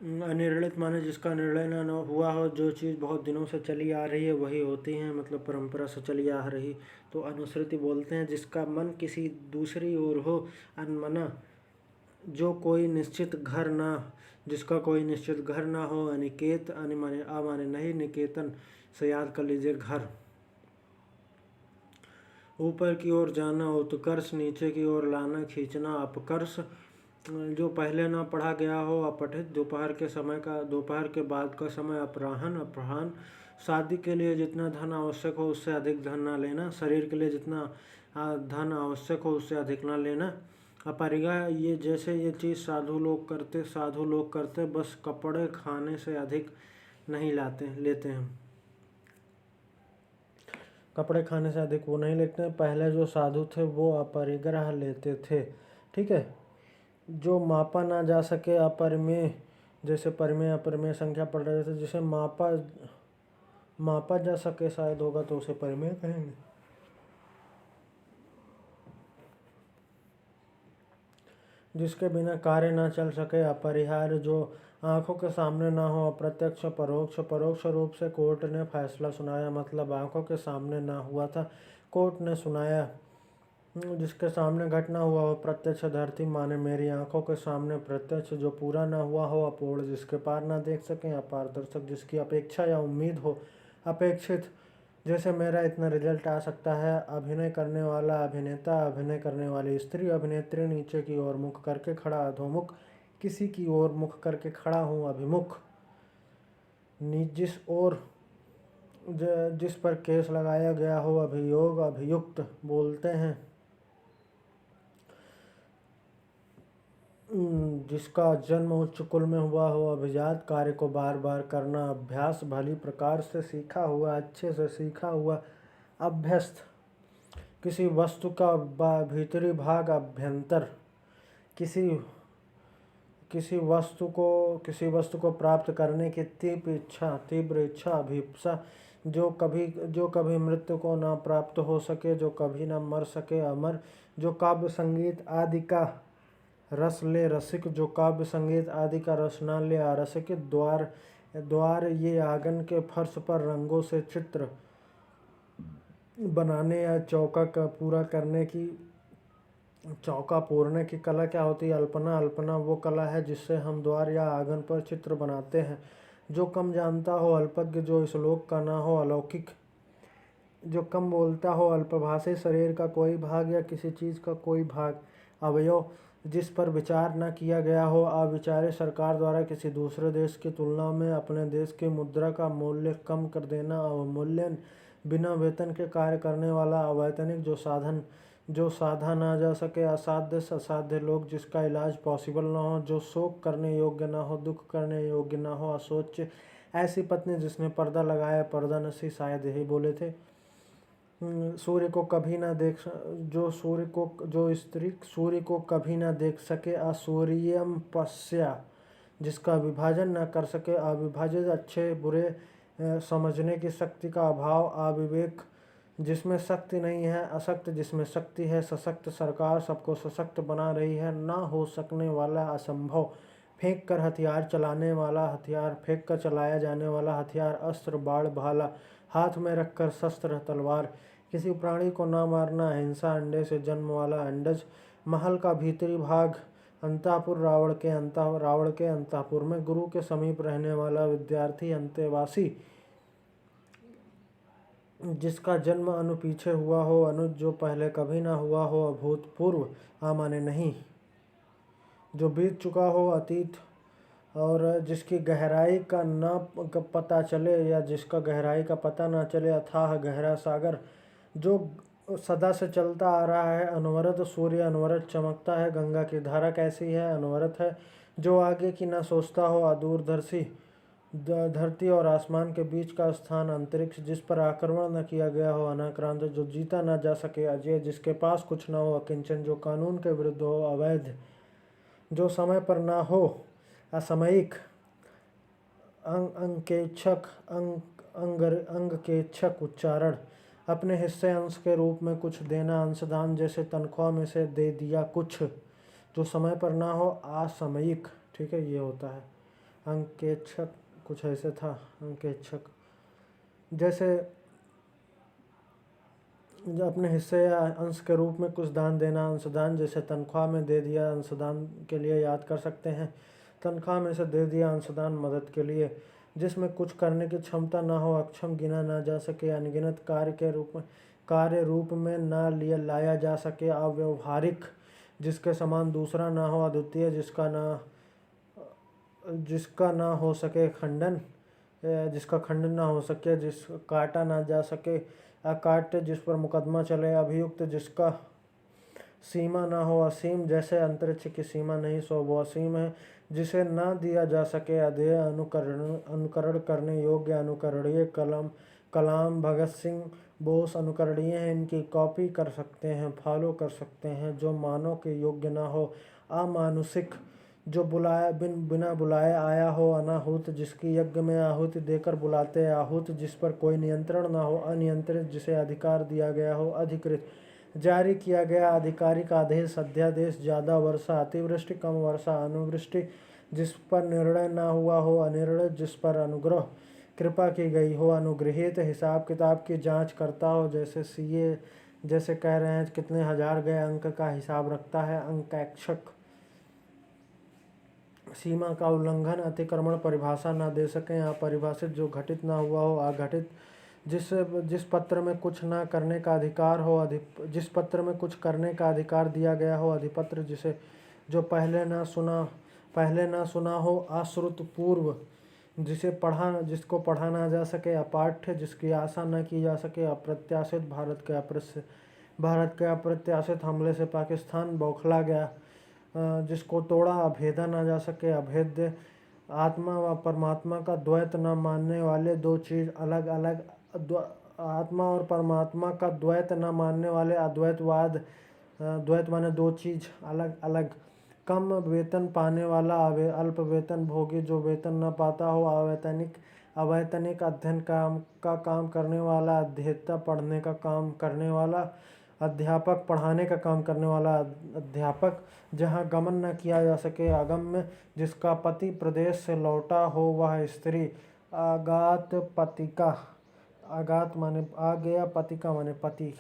[SPEAKER 1] अनिर्णित माने जिसका निर्णय न हुआ हो, जो चीज़ बहुत दिनों से चली आ रही है वही होती है, मतलब परंपरा से चली आ रही, तो अनुश्रुति बोलते हैं। जिसका मन किसी दूसरी ओर हो, अनमना, जो कोई निश्चित घर ना, जिसका कोई निश्चित घर ना हो। अनिकेत, अनि माने आ माने नहीं, निकेतन से याद कर लीजिए घर। ऊपर की ओर जाना, उत्कर्ष, नीचे की ओर लाना, खींचना, अपकर्ष, जो पहले ना पढ़ा गया हो, अपठित, दोपहर के समय का, दोपहर के बाद का समय, अपराह्न, अपराह्न। शादी के लिए जितना धन आवश्यक हो उससे अधिक धन ना लेना। शरीर के लिए जितना धन आवश्यक हो उससे अधिक ना लेना। अपरिग्रह, ये जैसे ये चीज़ साधु लोग करते बस कपड़े खाने से अधिक नहीं लेते हैं। कपड़े खाने से अधिक वो नहीं लेते हैं। पहले जो साधु थे वो अपरिग्रह लेते थे, ठीक है। जो मापा ना जा सके, अपरिमेय, जैसे परिमेय अपरिमेय संख्या पढ़ रहे थे, जिसे मापा जा सके शायद होगा तो उसे परिमेय कहेंगे। जिसके बिना कार्य ना चल सके, अपरिहार्य, जो आंखों के सामने ना हो, अप्रत्यक्ष परोक्ष, परोक्ष रूप से कोर्ट ने फैसला सुनाया, मतलब आंखों के सामने ना हुआ था, कोर्ट ने सुनाया। जिसके सामने घटना हुआ हो प्रत्यक्ष, धरती माने मेरी आंखों के सामने प्रत्यक्ष, जो पूरा ना हुआ हो अपूर्ण, जिसके पार ना देख सकें अपारदर्शक, जिसकी अपेक्षा या उम्मीद हो अपेक्षित। जैसे मेरा इतना रिजल्ट आ सकता है। अभिनय करने वाला अभिनेता, अभिनय करने वाली स्त्री, अभिनेत्री, नीचे की ओर मुख करके खड़ा, अधोमुख किसी की ओर मुख करके खड़ा हूँ, अभिमुख। जिस ओर जिस पर केस लगाया गया हो, अभियोग, अभियुक्त बोलते हैं। जिसका जन्म उच्च कुल में हुआ हो, अभिजात, कार्य को बार बार करना, अभ्यास, भली प्रकार से सीखा हुआ, अच्छे से सीखा हुआ, अभ्यस्त। किसी वस्तु का भीतरी भाग, अभ्यंतर। किसी वस्तु को प्राप्त करने की तीव्र इच्छा, अभिप्सा। जो कभी मृत्यु को ना प्राप्त हो सके, जो कभी न मर सके, अमर। जो काव्य संगीत आदि का रस ले, रसिक। जो काव्य संगीत आदि का रस ना ले, अरसिक। द्वार ये आंगन के फर्श पर रंगों से चित्र बनाने या चौका का पूरा करने की, चौका पूरने की कला क्या होती है? अल्पना। अल्पना वो कला है जिससे हम द्वार या आंगन पर चित्र बनाते हैं। जो कम जानता हो, अल्पज्ञ, जो इस लोक का ना हो, अलौकिक। जो कम बोलता हो, अल्पभाषी, शरीर का कोई भाग या किसी चीज़ का कोई भाग, अवयव, जिस पर विचार न किया गया हो, अविचारे, सरकार द्वारा किसी दूसरे देश की तुलना में अपने देश की मुद्रा का मूल्य कम कर देना, अवमूल्यन, बिना वेतन के कार्य करने वाला, अवैतनिक, जो साधा ना जा सके, असाध्य से असाध्य लोग, जिसका इलाज पॉसिबल ना हो, जो शोक करने योग्य ना हो, दुख करने योग्य ना हो, असोच्य। ऐसी पत्नी जिसने पर्दा लगाया, पर्दा नसी, शायद यही बोले थे। सूर्य को कभी ना देख, जो स्त्री सूर्य को कभी ना देख सके, असूर्यम पश्या, जिसका विभाजन न कर सके, अविभाजित, अच्छे बुरे समझने की शक्ति का अभाव, अविवेक, जिसमें शक्ति नहीं है, अशक्त, जिसमें शक्ति है, सशक्त, सरकार सबको सशक्त बना रही है, ना हो सकने वाला, असंभव, फेंक कर हथियार चलाने वाला, हथियार फेंक कर चलाया जाने वाला हथियार, अस्त्र, बाण, भाला, हाथ में रखकर शस्त्र, तलवार, किसी प्राणी को ना मारना, हिंसा, अंडे से जन्म वाला, अंडज, महल का भीतरी भाग, अंतःपुर, रावण के अंतःपुर में, गुरु के समीप रहने वाला, विद्यार्थी, अंतेवासी, जिसका जन्म अनु पीछे हुआ हो, अनुज, जो पहले कभी ना हुआ हो, अभूतपूर्व, माने नहीं, जो बीत चुका हो, अतीत, और जिसकी गहराई का न पता चले या जिसका गहराई का पता ना चले, अथाह गहरा सागर, जो सदा से चलता आ रहा है, अनवरत, सूर्य अनवरत चमकता है, गंगा की धारा कैसी है, अनवरत है, जो आगे की न सोचता हो, अदूरदर्शी, धरती और आसमान के बीच का स्थान, अंतरिक्ष, जिस पर आक्रमण न किया गया हो, अनाक्रांत, जो जीता न जा सके, अजय, जिसके पास कुछ न हो, अकिंचन, जो कानून के विरुद्ध हो, अवैध, जो समय पर ना हो, असामयिक, अंकेक्षक, अंगकेक्षक, उच्चारण, अपने हिस्से अंश के रूप में कुछ देना, अंशदान, जैसे तनख्वाह में से दे दिया कुछ, जो समय पर ना हो, असामयिक। ठीक है, ये होता है अंकेक्षक, कुछ ऐसे था अंकेक्षक, जैसे जो अपने हिस्से या अंश के रूप में कुछ दान देना, अंशदान, जैसे तनख्वाह में दे दिया, अंशदान के लिए याद कर सकते हैं, तनख्वाह में से दे दिया, अंशदान, मदद के लिए, जिसमें कुछ करने की क्षमता ना हो, अक्षम, गिना ना जा सके, अनगिनत, कार्य रूप में ना लाया जा सके, अव्यवहारिक, जिसके समान दूसरा ना हो, अद्वितीय, जिसका ना हो सके खंडन, जिसका खंडन ना हो सके, जिस काटा ना जा सके, अकाट्य, जिस पर मुकदमा चले, अभियुक्त, जिसका सीमा ना हो, असीम, जैसे अंतरिक्ष की सीमा नहीं सो वो असीम है, जिसे ना दिया जा सके, अधेय, अनुकरण करने योग्य, अनुकरणीय, कलाम, भगत सिंह, बोस अनुकरणीय हैं, इनकी कॉपी कर सकते हैं, फॉलो कर सकते हैं, जो मानो के योग्य ना हो, अमानुषिक, जो बिना बुलाए आया हो, अनाहुत, जिसकी यज्ञ में आहुति देकर बुलाते, आहूत, जिस पर कोई नियंत्रण ना हो, अनियंत्रित, जिसे अधिकार दिया गया हो, अधिकृत, जारी किया गया आधिकारिक आदेश, अध्यादेश, ज़्यादा वर्षा, अतिवृष्टि, कम वर्षा, अनुवृष्टि, जिस पर निर्णय ना हुआ हो, अनिर्णय जिस पर अनुग्रह कृपा की गई हो, अनुगृहीत हिसाब किताब की जांच करता हो, जैसे सीए जैसे कह रहे हैं कितने हजार गए अंक का हिसाब रखता है, अंकेक्षक सीमा का उल्लंघन अतिक्रमण परिभाषा ना दे सकें, अपरिभाषित जो घटित ना हुआ हो, अघटित जिस पत्र में कुछ ना करने का अधिकार हो, जिस पत्र में कुछ करने का अधिकार दिया गया हो, अधिपत्र जिसे जो पहले ना सुना हो, अश्रुत पूर्व जिसको पढ़ा ना जा सके, अपाठ्य जिसकी आशा न की जा सके, अप्रत्याशित भारत के अप्रत्याशित हमले से पाकिस्तान बौखला गया, जिसको तोड़ा अभेदा ना जा सके, अभेद्य आत्मा व परमात्मा का द्वैत न मानने वाले दो चीज अलग अलग आत्मा और परमात्मा का द्वैत न मानने वाले अद्वैतवाद, द्वैत माने दो चीज अलग अलग, कम वेतन पाने वाला अल्प वेतन भोगी जो वेतन न पाता हो, अवैतनिक अध्ययन का काम करने वाला, अध्येता पढ़ने का काम करने वाला अध्यापक, पढ़ाने का काम करने वाला अध्यापक, जहाँ गमन न किया जा सके, अगम्य जिसका पति प्रदेश से लौटा हो वह स्त्री, आगात पतिका, आगात माने आ गया, पतिका माने पति,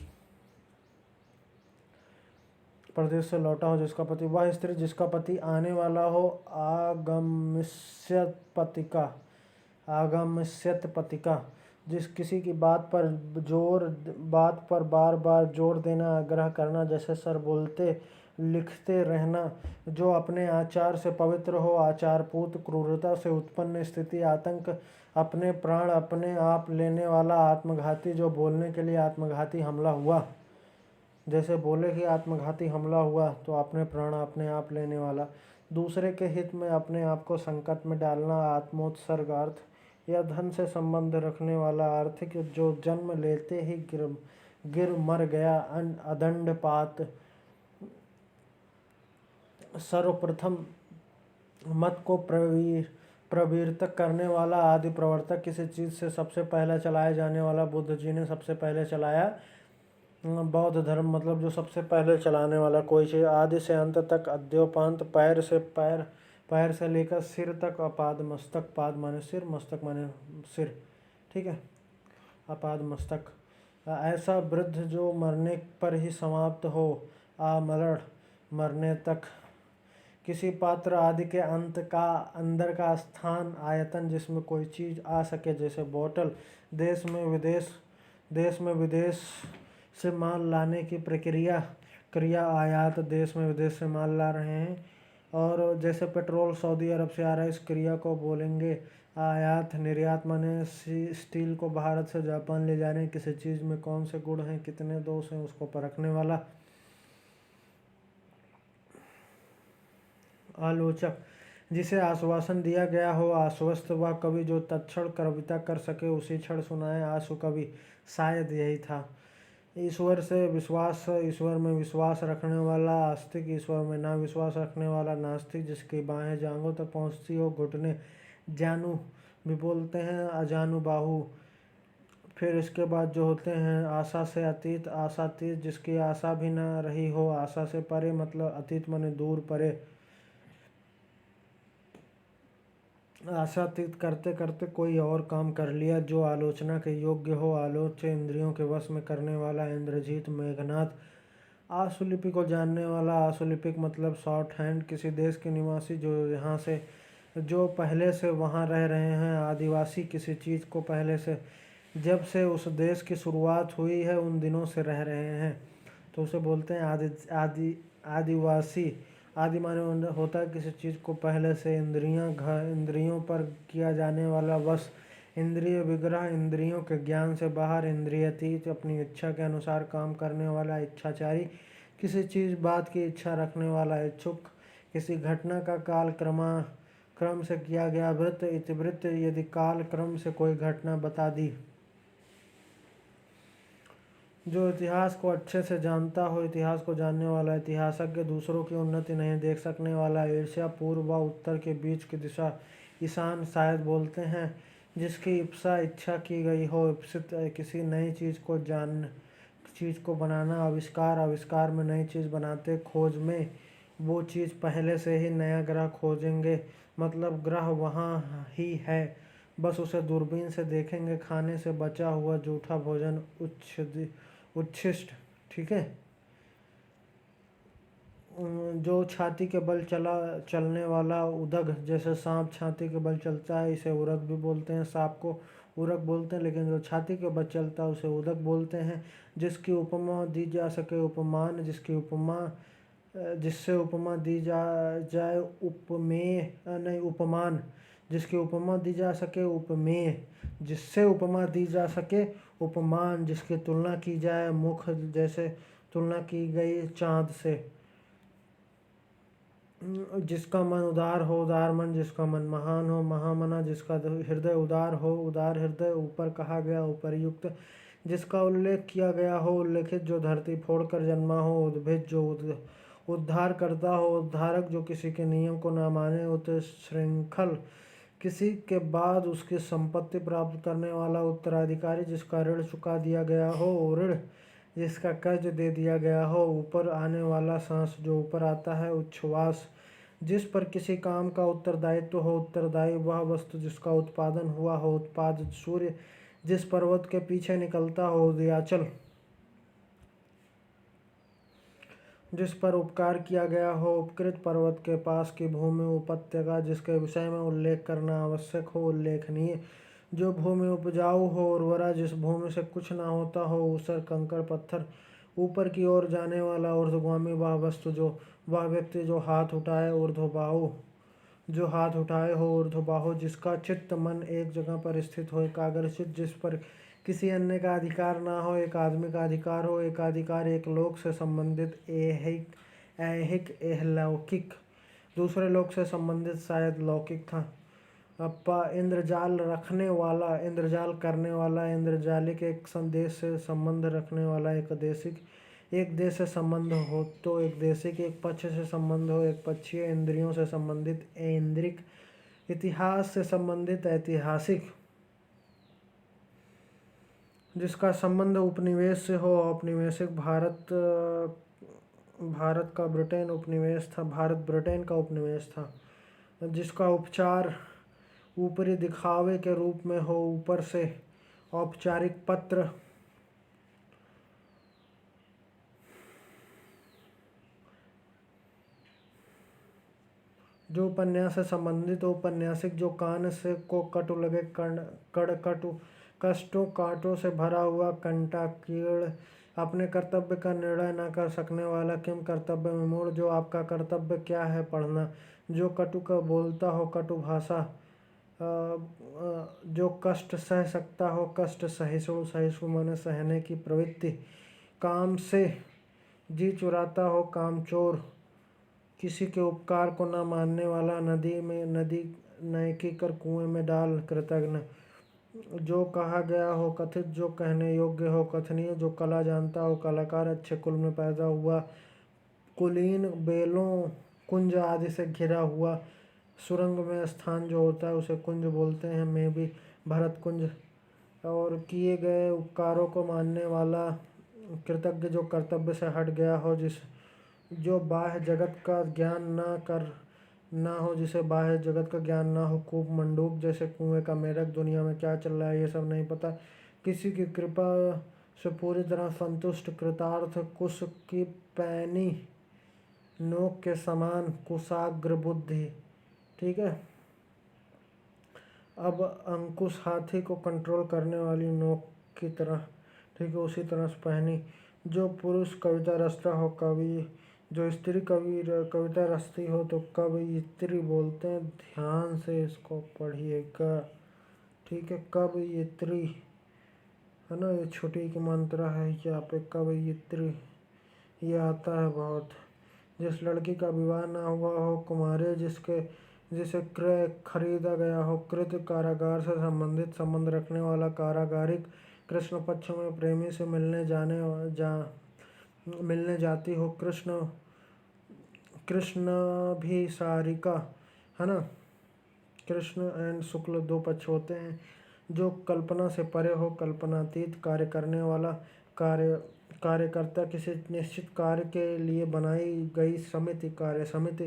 [SPEAKER 1] प्रदेश से लौटा हो जिसका पति, वह स्त्री जिसका पति आने वाला हो, आगम्यस्यत पतिका, आगम्यस्यत पतिका, जिस किसी की बात पर बार बार जोर देना, आग्रह करना, जैसे सर बोलते लिखते रहना, जो अपने आचार से पवित्र हो, आचारपूत, क्रूरता से उत्पन्न स्थिति, आतंक, अपने प्राण अपने आप लेने वाला, आत्मघाती, जो बोलने के लिए आत्मघाती हमला हुआ, जैसे बोले कि आत्मघाती हमला हुआ तो अपने प्राण अपने आप लेने वाला, दूसरे के हित में अपने आप को संकट में डालना, आत्मोत्सर्ग अर्थ, या धन से संबंध रखने वाला आर्थिक, जो जन्म लेते ही गिर मर गया, अदंडपात, सर्वप्रथम मत को प्रवर्तक करने वाला, आदि प्रवर्तक, किसी चीज से सबसे पहले चलाया जाने वाला, बुद्ध जी ने सबसे पहले चलाया, बौद्ध धर्म मतलब जो सबसे पहले चलाने वाला कोई चीज, आदि से अंत तक, अद्योपांत, पैर से लेकर सिर तक, अपाद मस्तक, पाद माने सिर, मस्तक माने सिर, ठीक है, अपाद मस्तक, ऐसा वृद्ध जो मरने पर ही समाप्त हो, आमरण मरने तक, किसी पात्र आदि के अंदर का स्थान, आयतन जिसमें कोई चीज आ सके, जैसे बोतल, देश में विदेश से माल लाने की क्रिया, आयात, देश में विदेश से माल ला रहे हैं, और जैसे पेट्रोल सऊदी अरब से आ रहा है, इस क्रिया को बोलेंगे आयात, निर्यात माने स्टील को भारत से जापान ले जाने, किसी चीज़ में कौन से गुण हैं, कितने दोष हैं, उसको परखने वाला, आलोचक, जिसे आश्वासन दिया गया हो, आश्वस्त, वह कवि जो तत्क्षण कविता कर सके उसी क्षण सुनाए, आशु कवि, शायद यही था, ईश्वर में विश्वास रखने वाला, आस्तिक, ईश्वर में ना विश्वास रखने वाला, नास्तिक, जिसकी बाहें जांघों तक पहुँचती हो, घुटने जानू भी बोलते हैं, अजानु बाहु, फिर इसके बाद जो होते हैं आशा से अतीत, आशातीत, जिसकी आशा भी ना रही हो, आशा से परे मतलब अतीत माने दूर परे, आशातीत करते करते कोई और काम कर लिया, जो आलोचना के योग्य हो, आलोच्य, इंद्रियों के वश में करने वाला, इंद्रजीत, मेघनाथ, आशुलिपि को जानने वाला, आशुलिपिक मतलब शॉर्ट हैंड, किसी देश के निवासी जो पहले से वहाँ रह रहे हैं, आदिवासी, किसी चीज़ को पहले से जब से उस देश की शुरुआत हुई है उन दिनों से रह रहे हैं, तो उसे बोलते हैं आदिवासी, आदि माने होता है किसी चीज़ को पहले से, इंद्रियों पर किया जाने वाला वश, इंद्रिय विग्रह, इंद्रियों के ज्ञान से बाहर, इंद्रियातीत, अपनी इच्छा के अनुसार काम करने वाला, इच्छाचारी, किसी चीज़ बात की इच्छा रखने वाला, इच्छुक, किसी घटना का क्रम से किया गया वृत्त, इतिवृत्त, यदि काल क्रम से कोई घटना बता दी, जो इतिहास को अच्छे से जानता हो, इतिहास को जानने वाला, इतिहासज्ञ, दूसरों की उन्नति नहीं देख सकने वाला, ईर्ष्या, पूर्व व उत्तर के बीच की दिशा, ईशान शायद बोलते हैं, जिसकी इप्सा इच्छा की गई हो, इप्सित किसी नई चीज़ को बनाना, आविष्कार में नई चीज़ बनाते, खोज में वो चीज़ पहले से ही नया ग्रह खोजेंगे, मतलब ग्रह वहाँ ही है, बस उसे दूरबीन से देखेंगे। खाने से बचा हुआ जूठा भोजन उच्छिष्ट, ठीक है। जो छाती के बल चलने वाला उदग, जैसे सांप छाती के बल चलता है, इसे उरग भी बोलते हैं। सांप को उरग बोलते हैं, लेकिन जो छाती के बल चलता है उसे उदग बोलते हैं। जिसकी उपमा दी जा सके उपमान, जिससे उपमा दी जाए उपमेय, नहीं उपमान, जिसकी उपमा दी जा सके उपमेय, जिससे उपमा दी जा सके उपमान, जिसकी तुलना की जाए मुख, जैसे तुलना की गई चाँद से। जिसका मन उदार हो उदार मन, जिसका मन महान हो महामना, जिसका हृदय उदार हो उदार हृदय। ऊपर कहा गया उपर्युक्त, जिसका उल्लेख किया गया हो उल्लेखित, जो धरती फोड़कर जन्मा हो उद्भिद, जो उद्धार करता हो उद्धारक, जो किसी के नियम को न माने उत्श्रृंखल, किसी के बाद उसकी संपत्ति प्राप्त करने वाला उत्तराधिकारी, जिसका ऋण चुका दिया गया हो ऋण, जिसका कर्ज दे दिया गया हो। ऊपर आने वाला सांस, जो ऊपर आता है उच्छ्वास, जिस पर किसी काम का उत्तरदायित्व हो उत्तरदायी। वह वस्तु जिसका उत्पादन हुआ हो उत्पाद। सूर्य, जिस पर्वत के पीछे निकलता हो उदयाचल, जिस पर उपकार किया गया हो उपकृत। पर्वत के पास की भूमि उपत्यका, जिसके विषय में उल्लेख करना आवश्यक हो उल्लेखनीय। जो भूमि उपजाऊ हो उर्वरा, जिस भूमि से कुछ ना होता हो ऊसर कंकड़ पत्थर। ऊपर की ओर जाने वाला ऊर्ध्वगामी, वह वस्तु, जो वह व्यक्ति जो हाथ उठाए ऊर्ध्वबाहु, जो हाथ उठाए हो ऊर्ध्वबाहु, जिसका चित्त मन एक जगह पर स्थित हो एकाग्रचित, जिस पर किसी अन्य का अधिकार ना हो। एक आदमी का अधिकार हो एकाधिकार, एक लोक से संबंधित ऐहिक ऐहिक एहलौकिक, दूसरे लोक से संबंधित शायद लौकिक था। अप्पा, इंद्रजाल रखने वाला, इंद्रजाल करने वाला, इंद्रजालिक, एक संदेश से संबंध रखने वाला, एक देशिक, एक देश से संबंध हो तो एक देशिक, एक पक्ष से संबंध हो एक पक्षीय, इंद्रियों से संबंधित ऐन्द्रिक, इतिहास से संबंधित ऐतिहासिक, जिसका संबंध उपनिवेश से हो औपनिवेशिक। भारत का ब्रिटेन उपनिवेश था, भारत ब्रिटेन का उपनिवेश था। जिसका उपचार ऊपरी दिखावे के रूप में हो ऊपर से औपचारिक पत्र, जो उपन्यास से संबंधित हो उपन्यासिक, जो कान से को कटु लगे कड़ कटु, कष्टों कांटों से भरा हुआ कंटाकीर्ण, अपने कर्तव्य का निर्णय न कर सकने वाला, किम कर्तव्य में मूढ़, जो आपका कर्तव्य क्या है पढ़ना। जो कटु का बोलता हो कटु भाषा, जो कष्ट सह सकता हो कष्ट सहिष्णु, सहिष्णु माने सहने की प्रवृत्ति। काम से जी चुराता हो कामचोर, किसी के उपकार को न मानने वाला। नदी नयकी कर कुएं में डाल कृतघ्न, जो कहा गया हो कथित, जो कहने योग्य हो कथनीय, जो कला जानता हो कलाकार, अच्छे कुल में पैदा हुआ, कुलीन, बेलों कुंज आदि से घिरा हुआ। सुरंग में स्थान जो होता है उसे कुंज बोलते हैं, में भी भरत कुंज। और किए गए उपकारों को मानने वाला, कृतज्ञ, जो कर्तव्य से हट गया हो, जो बाह्य जगत का ज्ञान ना हो, जिसे बाह्य जगत का ज्ञान ना हो। कूप मंडूक, जैसे कुएं का मेढक, दुनिया में क्या चल रहा है ये सब नहीं पता, किसी की कृपा से पूरी तरह संतुष्ट, कृतार्थ, कुश की पैनी नोक के समान, कुशाग्र बुद्धि, ठीक है। अब अंकुश, हाथी को कंट्रोल करने वाली नोक की तरह, ठीक है, उसी तरह से पहनी। जो पुरुष कविता रचता हो कवि, जो स्त्री कविता रचती हो तो कवयित्री बोलते हैं। ध्यान से इसको पढ़िएगा, ठीक है। कवयित्री है ना, ये छोटी की मात्रा है यहाँ पे, कवयित्री ये आता है बहुत। जिस लड़की का विवाह ना हुआ हो कुमारी, जिसे क्रय खरीदा गया हो। कृत, कारागार से संबंधित, संबंध रखने वाला कारागारिक। कृष्ण पक्ष में प्रेमी से मिलने जाती हो। कृष्णाभिसारिका है ना, कृष्ण एंड शुक्ल दो पक्ष होते हैं। जो कल्पना से परे हो, कल्पनातीत, कार्य करने वाला, कार्य कार्यकर्ता किसी निश्चित कार्य के लिए बनाई गई समिति, कार्य समिति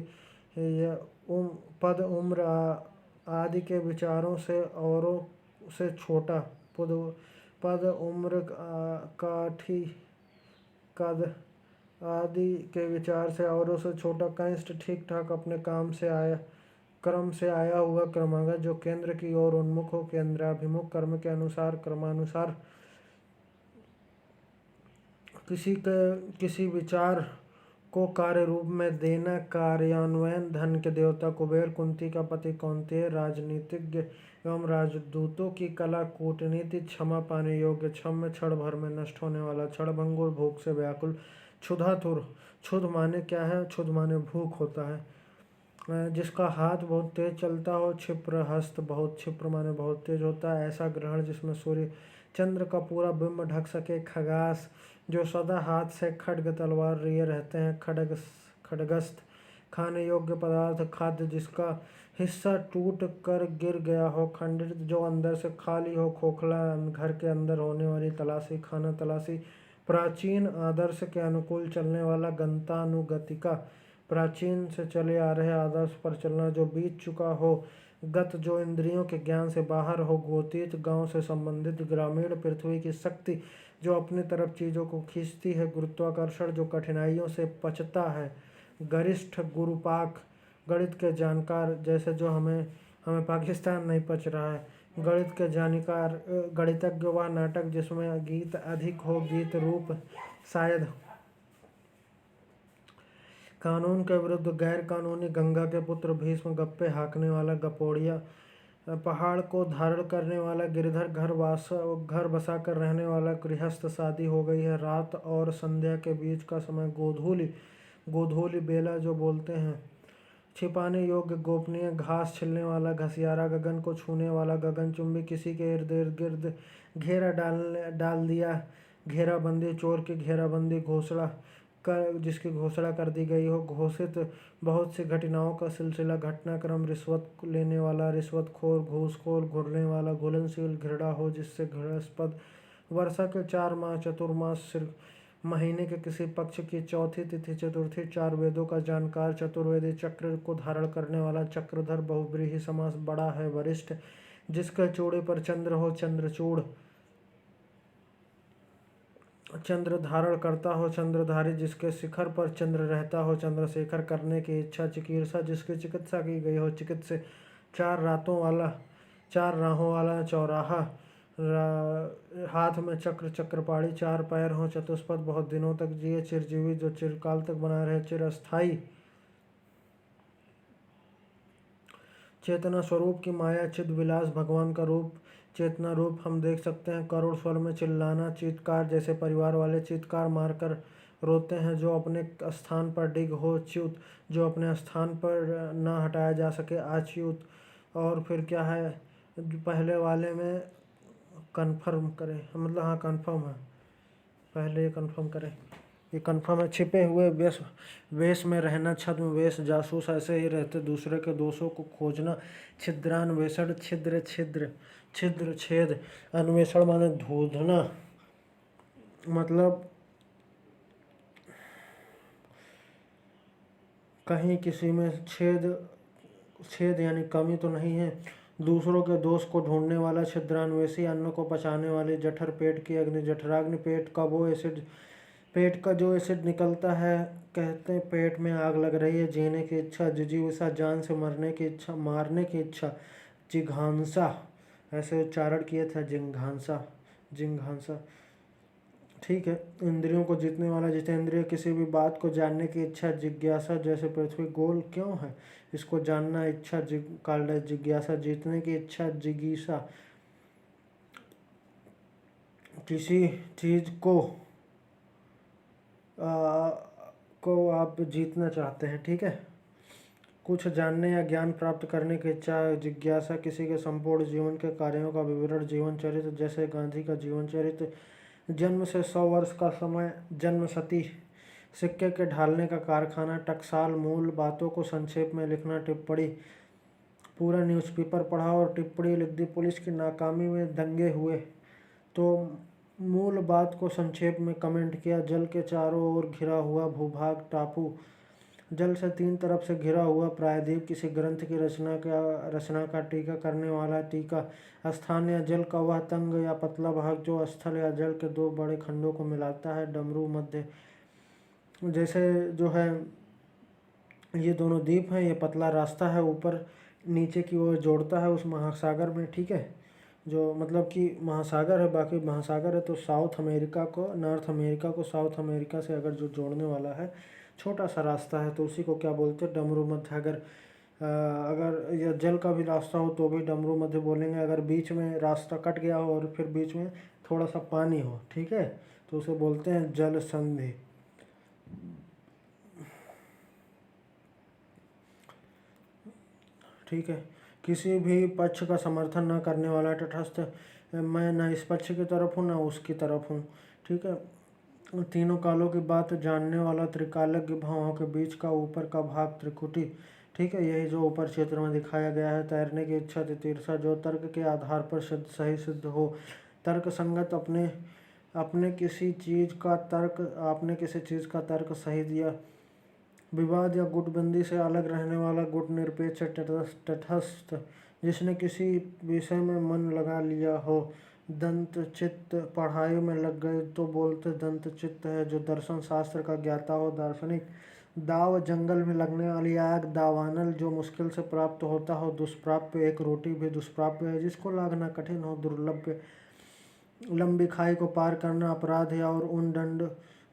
[SPEAKER 1] या पद, उम्र आदि के विचारों से औरों से छोटा। पद पद उम्र काठी कद आदि के विचार से औरों से छोटा। कनिष्ठ ठीक ठाक अपने क्रम से आया हुआ क्रमागत जो केंद्र की ओर उन्मुख हो। केंद्राभिमुख कर्म के अनुसार क्रमानुसार किसी विचार को कार्य रूप में देना। कार्यान्वयन धन के देवता कुबेर, कुंती का पति कौन्तेय, राजनीतिज्ञ एवं राजदूतों की कला, कूटनीति, क्षमा पाने योग्य, क्षम्य, क्षण भर में नष्ट होने वाला, क्षणभंगुर, भूख से व्याकुल, क्षुधातुर। क्षुध माने क्या है? क्षुध माने भूख होता है। जिसका हाथ बहुत तेज चलता हो। क्षिप्र हस्त, बहुत क्षिप्र माने बहुत तेज होता है। ऐसा ग्रहण जिसमें सूर्य चंद्र का पूरा बिंब ढक सके। खगास, जो सदा हाथ से खड्ग तलवार लिए रहते हैं। खड्गस्थ, खाने योग्य पदार्थ, खाद्य जिसका हिस्सा टूट कर गिर गया हो। खंडित, जो अंदर से खाली हो। खोखला, घर के अंदर होने वाली तलाशी, खाना तलाशी। प्राचीन, आदर्श के अनुकूल चलने वाला। गतानुगतिका, प्राचीन से चले आ रहे आदर्श पर चलना जो बीत चुका हो। गत, जो इंद्रियों के ज्ञान से बाहर हो। गोतीत, गांव से संबंधित। ग्रामीण, पृथ्वी की शक्ति जो अपनी तरफ चीज़ों को खींचती है। गुरुत्वाकर्षण, जो कठिनाइयों से पचता है। गरिष्ठ, गुरुपाक, गणित के जानकार, जैसे जो हमें पाकिस्तान नहीं पच रहा है। गणित के जानकार, गणितज्ञ व नाटक जिसमें गीत अधिक हो। गीत रूप शायद। कानून के विरुद्ध, गैर कानूनी, गंगा के पुत्र, भीष्म, गप्पे हाँकने वाला, गपोड़िया, पहाड़ को धारण करने वाला। गिरधर, घर बसा कर रहने वाला। गृहस्थ, शादी हो गई है। रात और संध्या के बीच का समय। गोधूलि, गोधूलि बेला जो बोलते हैं। छिपाने योग्य, गोपनीय, घास छिलने वाला। घसियारा, गगन को छूने वाला। गगनचुंबी, किसी के इर्द गिर्द घेरा डाल दिया। घेराबंदी, चोर की घेराबंदी। घोषणा जिसकी घोषणा कर दी गई हो। घोषित, बहुत सी घटनाओं का सिलसिला। घटनाक्रम, रिश्वत लेने वाला, रिश्वतखोर, घूसखोर, घुरने वाला। घुलनशील, घृणा हो जिससे घृणास्पद। वर्षा के 4 माह, चतुर्मास, महीने के किसी पक्ष की चौथी तिथि, चतुर्थी। 4 वेदों का जानकार, चतुर्वेदी। चक्र को धारण करने वाला, चक्रधर। बहुव्रीहि समास, बड़ा है, वरिष्ठ, जिसके चूड़े पर चंद्र हो। चंद्रचूड़, चंद्र धारण करता हो। चंद्रधारी, जिसके शिखर पर चंद्र रहता हो। चंद्रशेखर, करने की इच्छा। चिकीर्षा, जिसकी चिकित्सा की गई हो। चिकित्से, 4 राहों वाला चौराहा। हाथ में चक्र, चक्रपाणी। 4 पैर हो। चतुष्पद, बहुत दिनों तक जिए। चिरजीवी, जो चिरकाल तक बना रहे। चिरस्थायी, चेतना स्वरूप की माया। चिद विलास, भगवान का रूप, चेतना रूप हम देख सकते हैं। करुण स्वर में चिल्लाना। चीत्कार, जैसे परिवार वाले चीत्कार मारकर रोते हैं जो अपने स्थान पर डिग हो। च्युत, जो अपने स्थान पर ना हटाया जा सके। अच्युत, और फिर क्या है पहले वाले में कन्फर्म करें, मतलब हाँ कन्फर्म है, पहले ये कन्फर्म करें, ये कन्फर्म है। छिपे हुए, वेश में रहना। छद्म वेश, जासूस, ऐसे ही रहते दूसरे के दोषों को खोजना। छिद्रान्वेषण, छिद्र, छेद। अन्वेषण माने ढूंढना, मतलब कहीं किसी में छेद यानी कमी तो नहीं है। दूसरों के दोष को ढूंढने वाला। छिद्रान्वेषी, अन्न को पचाने वाले। जठर, पेट की अग्नि। जठराग्नि, पेट का जो एसिड निकलता है, कहते हैं पेट में आग लग रही है। जीने की इच्छा। जिजीविषा, जान से मरने की इच्छा, मारने की इच्छा। जिघांसा, ऐसे उच्चारण किए थे, जिघांसा, ठीक है। इंद्रियों को जीतने वाला। जितेंद्रिय, किसी भी बात को जानने की इच्छा। जिज्ञासा, जैसे पृथ्वी गोल क्यों है इसको जानना। इच्छा, जिज्ञासा, जीतने की इच्छा। जिगीषा, किसी चीज को आप जीतना चाहते हैं, ठीक है। कुछ जानने या ज्ञान प्राप्त करने की इच्छा। जिज्ञासा, किसी के संपूर्ण जीवन के कार्यों का विवरण। जीवन चरित्र, जैसे गांधी का जीवन चरित्र। जन्म से 100 वर्ष का समय। जन्मशती, सिक्के के ढालने का कारखाना। टकसाल, मूल बातों को संक्षेप में लिखना। टिप्पणी, पूरा न्यूज़पेपर पढ़ा और टिप्पणी लिख दी। पुलिस की नाकामी में दंगे हुए तो मूल बात को संक्षेप में कमेंट किया। जल के चारों ओर घिरा हुआ भूभाग टापू, जल से तीन तरफ से घिरा हुआ प्रायद्वीप, किसी ग्रंथ की रचना का टीका करने वाला टीका स्थान या जल का वह तंग या पतला भाग जो स्थल या जल के दो बड़े खंडों को मिलाता है। डमरू मध्य, जैसे जो है ये दोनों द्वीप हैं, ये पतला रास्ता है ऊपर नीचे की ओर जोड़ता है उस महासागर में, ठीक है, जो मतलब कि महासागर है, बाकी महासागर है तो साउथ अमेरिका को नॉर्थ अमेरिका को साउथ अमेरिका से अगर जो जोड़ने वाला है छोटा सा रास्ता है तो उसी को क्या बोलते हैं, डमरू मध्य। अगर यह जल का भी रास्ता हो तो भी डमरू मध्य बोलेंगे। अगर बीच में रास्ता कट गया हो और फिर बीच में थोड़ा सा पानी हो, ठीक है, तो उसे बोलते हैं जल संधि। ठीक है, किसी भी पक्ष का समर्थन न करने वाला तटस्थ, मैं न इस पक्ष की तरफ हूँ न उसकी तरफ हूँ, ठीक है। तीनों कालों की बात जानने वाला, त्रिकालज्ञ, भावों के बीच का ऊपर का भाग त्रिकुटी, ठीक है, यही जो ऊपर चित्र में दिखाया गया है। तैरने की इच्छा तितीर्षा, जो तर्क के आधार पर सही सिद्ध हो, तर्क संगत, आपने किसी चीज़ का तर्क सही दिया। विवाद या गुटबंदी से अलग रहने वाला, गुट निरपेक्ष, तटस्थ, जिसने किसी विषय में मन लगा लिया हो। दंत चित्त, पढ़ाई में लग गए तो बोलते दंत चित्त है। जो दर्शन शास्त्र का ज्ञाता हो, दार्शनिक। दाव, जंगल में लगने वाली आग, दावानल, जो मुश्किल से प्राप्त होता हो, दुष्प्राप्य, एक रोटी भी दुष्प्राप्य है, जिसको लागना कठिन हो, दुर्लभ। लंबी खाई को पार करना अपराध है और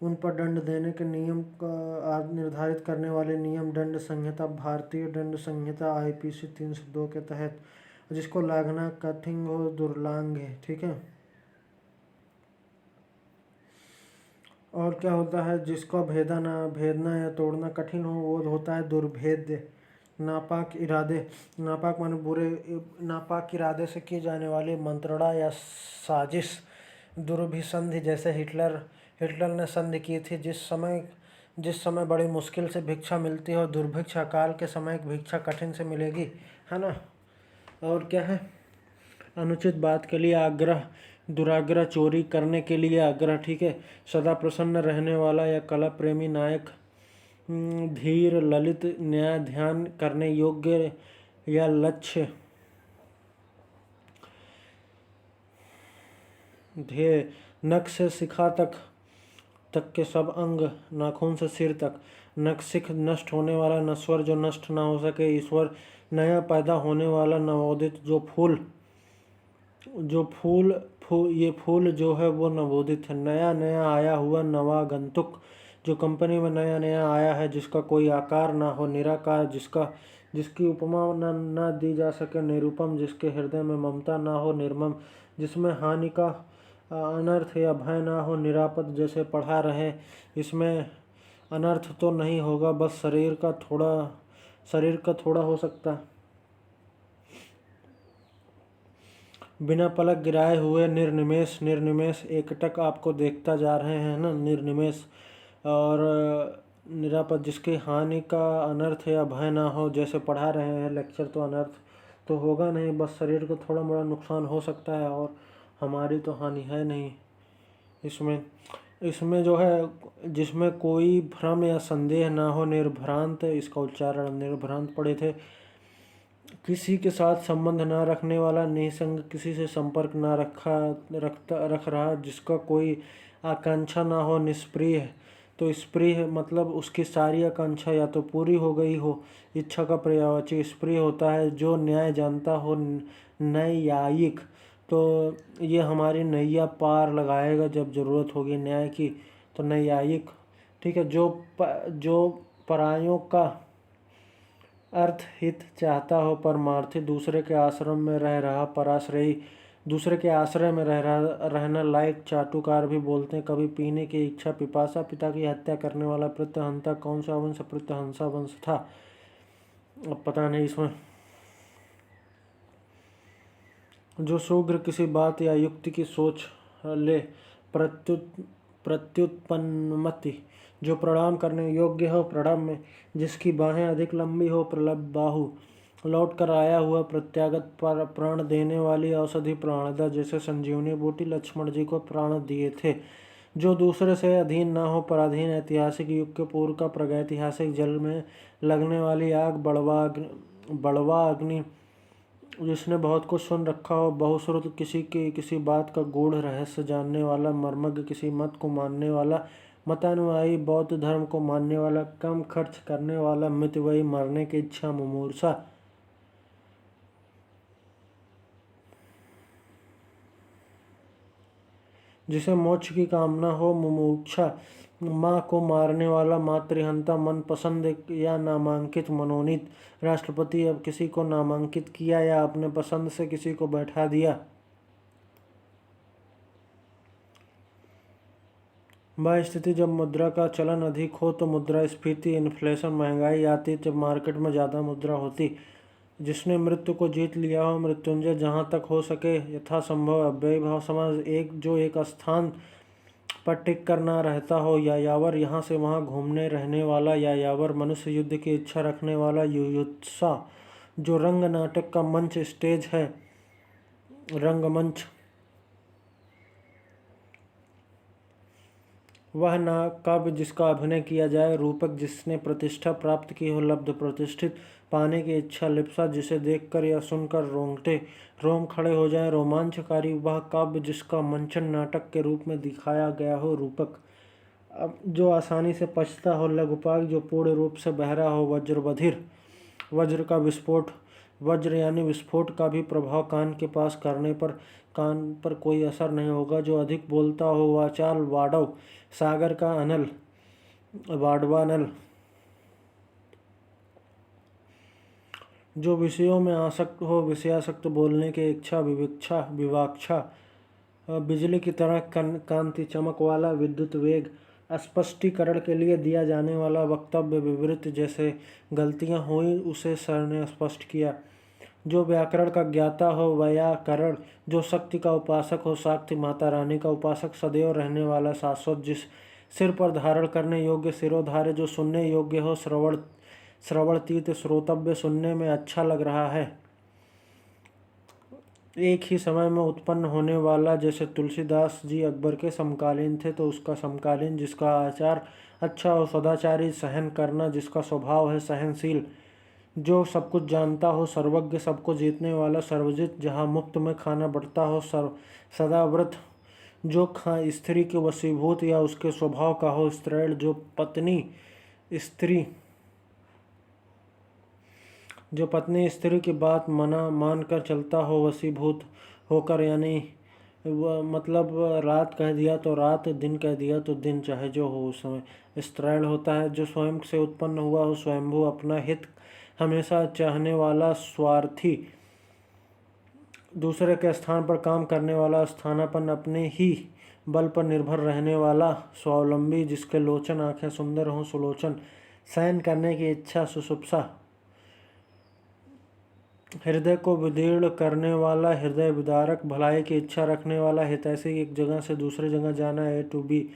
[SPEAKER 1] उन पर दंड देने के नियम का निर्धारित करने वाले नियम दंड संहिता, भारतीय दंड संहिता IPC 302 के तहत, जिसको लागना कठिन हो, दुर्लांघ है, ठीक है। और क्या होता है, जिसको भेदना या तोड़ना कठिन हो वो होता है दुर्भेद्य। नापाक इरादे, नापाक इरादे से की जाने वाली मंत्रणा या साजिश। दुर्भिसंधि, जैसे हिटलर ने संधि की थी, जिस समय बड़ी मुश्किल से भिक्षा मिलती हो, दुर्भिक्ष, अकाल के समय भिक्षा कठिन से मिलेगी, है ना। और क्या है, अनुचित बात के लिए आग्रह, दुराग्रह, चोरी करने के लिए आग्रह, ठीक है। सदा प्रसन्न रहने वाला या कला प्रेमी नायक, धीर, ललित, न्याय, ध्यान करने योग्य या लक्ष्य, ध्येय, नख से शिखा तक के सब अंग, नाखून से सिर तक। नखशिख, नष्ट होने वाला, नश्वर, जो नष्ट ना हो सके। ईश्वर, नया पैदा होने वाला, नवोदित, ये फूल जो है वो नवोदित है। नया नया आया हुआ, नवागंतुक, जो कंपनी में नया नया आया है, जिसका कोई आकार ना हो। निराकार, जिसकी उपमा न दी जा सके। निरुपम, जिसके हृदय में ममता ना हो। निर्मम, जिसमें हानि का अनर्थ या भय ना हो। निरापद, जैसे पढ़ा रहे, इसमें अनर्थ तो नहीं होगा, बस शरीर का थोड़ा हो सकता है। बिना पलक गिराए हुए, निर्निमेष, एकटक आपको देखता जा रहे हैं ना, निर्निमेष। और निरापद, जिसकी हानि का अनर्थ या भय ना हो, जैसे पढ़ा रहे हैं लेक्चर, तो अनर्थ तो होगा नहीं, बस शरीर को थोड़ा मोड़ा नुकसान हो सकता है और हमारी तो हानि है नहीं इसमें जो है, जिसमें कोई भ्रम या संदेह ना हो। निर्भ्रांत, इसका उच्चारण निर्भ्रांत पढ़े थे। किसी के साथ संबंध ना रखने वाला, निसंग, किसी से संपर्क ना रख रहा, जिसका कोई आकांक्षा ना हो। निष्प्रिय, तो स्प्रिय मतलब उसकी सारी आकांक्षा या तो पूरी हो गई हो। इच्छा का पर्यायवाची स्प्रिय होता है। जो न्याय जानता हो, न्यायिक, तो ये हमारी नैया पार लगाएगा जब ज़रूरत होगी न्याय की, तो न्यायिक, ठीक है। जो परायों का अर्थ हित चाहता हो, परमार्थी, दूसरे के आश्रम में रह रहा, पराश्रयी, दूसरे के आश्रय में रहना लायक, चाटुकार भी बोलते हैं। कभी पीने की इच्छा, पिपासा, पिता की हत्या करने वाला, प्रत्यहंता, कौन सा वंश, प्रत्यहंसा वंश था, अब पता नहीं इसमें। जो शीघ्र किसी बात या युक्ति की सोच ले, प्रत्युत्पन्नमति, जो प्रणाम करने योग्य हो, प्रणाम में, जिसकी बाहें अधिक लंबी हो, प्रलभ बाहु, लौट कर आया हुआ प्रत्यागत पर प्राण देने वाली औषधि प्राणदा जैसे संजीवनी बूटी लक्ष्मण जी को प्राण दिए थे। जो दूसरे से अधीन न हो, पराधीन, ऐतिहासिक युग के पूर्व का प्रागैतिहासिक जल में लगने वाली आग, बड़वा अग्नि, जिसने बहुत कुछ सुन रखा हो, बहुश्रुत, किसी की किसी बात का गूढ़ रहस्य जानने वाला, मर्मज्ञ, किसी मत को मानने वाला, मतानुयायी, बौद्ध धर्म को मानने वाला, कम खर्च करने वाला, मितव्ययी, मरने की इच्छा, मुमूर्षा, जिसे मोक्ष की कामना हो, मुमुक्षा, माँ को मारने वाला, मातृहंता, मनपसंद या नामांकित, मनोनीत, राष्ट्रपति, अब किसी को नामांकित किया या अपने पसंद से किसी को बैठा दिया। वह स्थिति जब मुद्रा का चलन अधिक हो तो मुद्रास्फीति, इन्फ्लेशन, महंगाई आती, जब मार्केट में ज़्यादा मुद्रा होती। जिसने मृत्यु को जीत लिया हो, मृत्युंजय, जहाँ तक हो सके यथासंभव अव्ययी भाव समाज, एक स्थान पर टिक कर ना रहता हो, यायावर, यहाँ से वहाँ घूमने रहने वाला, यायावर, मनुष्य युद्ध की इच्छा रखने वाला, युयुत्सा, जो रंग नाटक का मंच, स्टेज है, रंगमंच, वह ना काव्य जिसका अभिनय किया जाए, रूपक जिसने प्रतिष्ठा प्राप्त की हो, लब्ध, प्रतिष्ठित, पाने की इच्छा, लिप्सा, जिसे देखकर या सुनकर रोम खड़े हो जाए, रोमांचकारी, वह काव्य जिसका मंचन नाटक के रूप में दिखाया गया हो, रूपक। अब जो आसानी से पचता हो, लघुपाग, जो पूर्ण रूप से बहरा हो, वज्र, बधिर, वज्र का विस्फोट, वज्र यानी विस्फोट का भी प्रभाव कान के पास करने पर कान पर कोई असर नहीं होगा, जो अधिक बोलता हो, वाचाल, वाडव, सागर का अनल, वाडवानल, जो विषयों में आसक्त हो, विषयासक्त, बोलने की इच्छा, विविक्षा, विवाक्षा, बिजली की तरह कांति, चमक वाला, विद्युत वेग, स्पष्टीकरण के लिए दिया जाने वाला वक्तव्य, विवृत, जैसे गलतियां हुई उसे सर ने स्पष्ट किया, जो व्याकरण का ज्ञाता हो, व्याकरण, जो शक्ति का उपासक हो, शक्ति, माता रानी का उपासक, सदैव रहने वाला, शाश्वत, जिस सिर पर धारण करने योग्य सिरोधार्य, जो सुनने योग्य हो, श्रवणतीत, श्रोतव्य, सुनने में अच्छा लग रहा है, एक ही समय में उत्पन्न होने वाला, जैसे तुलसीदास जी अकबर के समकालीन थे तो उसका समकालीन, जिसका आचार अच्छा हो, सदाचारी, सहन करना, जिसका स्वभाव है सहनशील, जो सब कुछ जानता हो, सर्वज्ञ, सबको जीतने वाला, सर्वजित, जहाँ मुफ्त में खाना बढ़ता हो, सदाव्रत, जो स्त्री के वशीभूत या उसके स्वभाव का हो, स्त्रैण, जो पत्नी स्त्री की बात मान कर चलता हो, वशीभूत होकर, यानी मतलब रात कह दिया तो रात, दिन कह दिया तो दिन, चाहे जो हो उस समय। स्त्रैण होता है जो स्वयं से उत्पन्न हुआ हो, स्वयंभू, अपना हित हमेशा चाहने वाला, स्वार्थी, दूसरे के स्थान पर काम करने वाला, स्थानापन्न, अपने ही बल पर निर्भर रहने वाला, स्वावलंबी, जिसके लोचन, आंखें सुंदर हों, सुलोचन, शयन करने की इच्छा, सुषुप्सा, हृदय को विदीर्ण करने वाला, हृदय विदारक, भलाई की इच्छा रखने वाला, हितैषी, एक जगह से दूसरे जगह जाना, ए टू बी,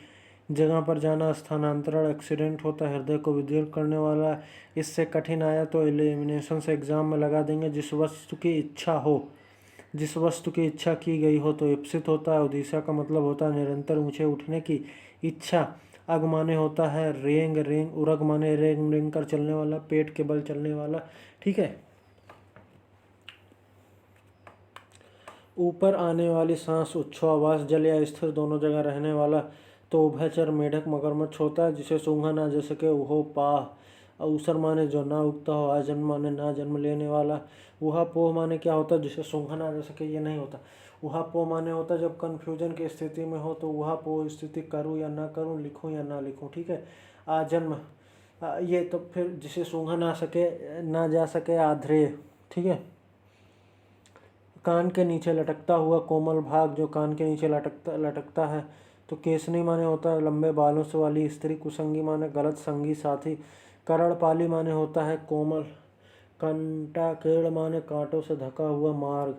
[SPEAKER 1] जगह पर जाना, स्थानांतरण, एक्सीडेंट होता, हृदय को विदीर्ण करने वाला, इससे कठिन आया तो एलिमिनेशन से एग्जाम में लगा देंगे, जिस वस्तु की इच्छा की गई हो तो इप्सित होता है। उदीसा का मतलब होता है निरंतर ऊंचे उठने की इच्छा। अग माने होता है रेंग, उरग माने रेंग कर चलने वाला, पेट के बल चलने वाला। ठीक है, ऊपर आने वाली सांस, उच्छ्वास, जल या स्थिर दोनों जगह रहने वाला तो उभयचर, मेढक, मगरमच्छ होता है, जिसे सूंघा ना जा सके, उहो पाह। अवसर माने जो ना उगता हो, आजन्म माने ना जन्म लेने वाला। उहा पोह माने क्या होता है, जिसे सूंघा ना जा सके, ये नहीं होता। उहा पोह माने होता है जब कन्फ्यूजन की स्थिति में हो तो उहा पोह स्थिति, करूँ या ना करूँ, लिखूँ या ना लिखूँ। ठीक है, आजन्म, ये तो फिर जिसे सूंघा ना जा सके, आध्रेय। ठीक है, कान के नीचे लटकता हुआ कोमल भाग, जो कान के नीचे लटकता है। तो केसनी माने होता है लंबे बालों से वाली स्त्री। कुसंगी माने गलत संगी साथी। करणपाली माने होता है कोमल। कंटाकेड़ माने कांटों से ढका हुआ मार्ग।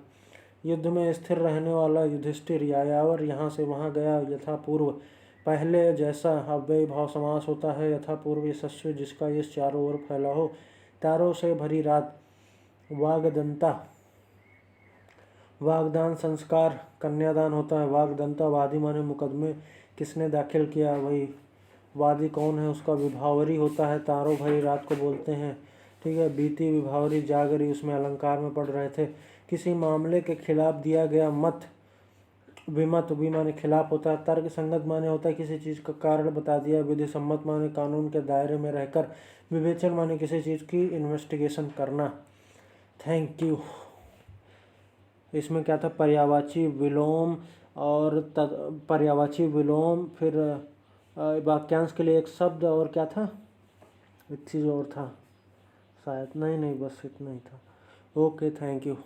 [SPEAKER 1] युद्ध में स्थिर रहने वाला युधिष्ठिर। यायावर, यहाँ से वहाँ गया, यथापूर्व, पहले जैसा। अव्ययी भाव समास होता है। यथापूर्व यशस्वी, जिसका यश चारों ओर फैला हो। तारों से भरी रात, वाग्दंता, वागदान संस्कार कन्यादान होता है। वाग्दंता, वादी माने मुकदमे किसने दाखिल किया, वही वादी कौन है उसका विभावरी होता है। तारो भाई रात को बोलते हैं, ठीक है। बीती, विभावरी, जागरी उसमें अलंकार में पढ़ रहे थे। किसी मामले के खिलाफ दिया गया मत, विमत, भी माने खिलाफ होता है। तर्क संगत माने होता है किसी चीज़ का कारण बता दिया। विधि सम्मत माने कानून के दायरे में रहकर। विवेचन माने किसी चीज़ की इन्वेस्टिगेशन करना। Thank you. इसमें क्या था, पर्यायवाची विलोम और पर्यायवाची विलोम, फिर वाक्यांश के लिए एक शब्द, और क्या था, एक चीज़ और था शायद, नहीं बस इतना ही था। Okay, thank you.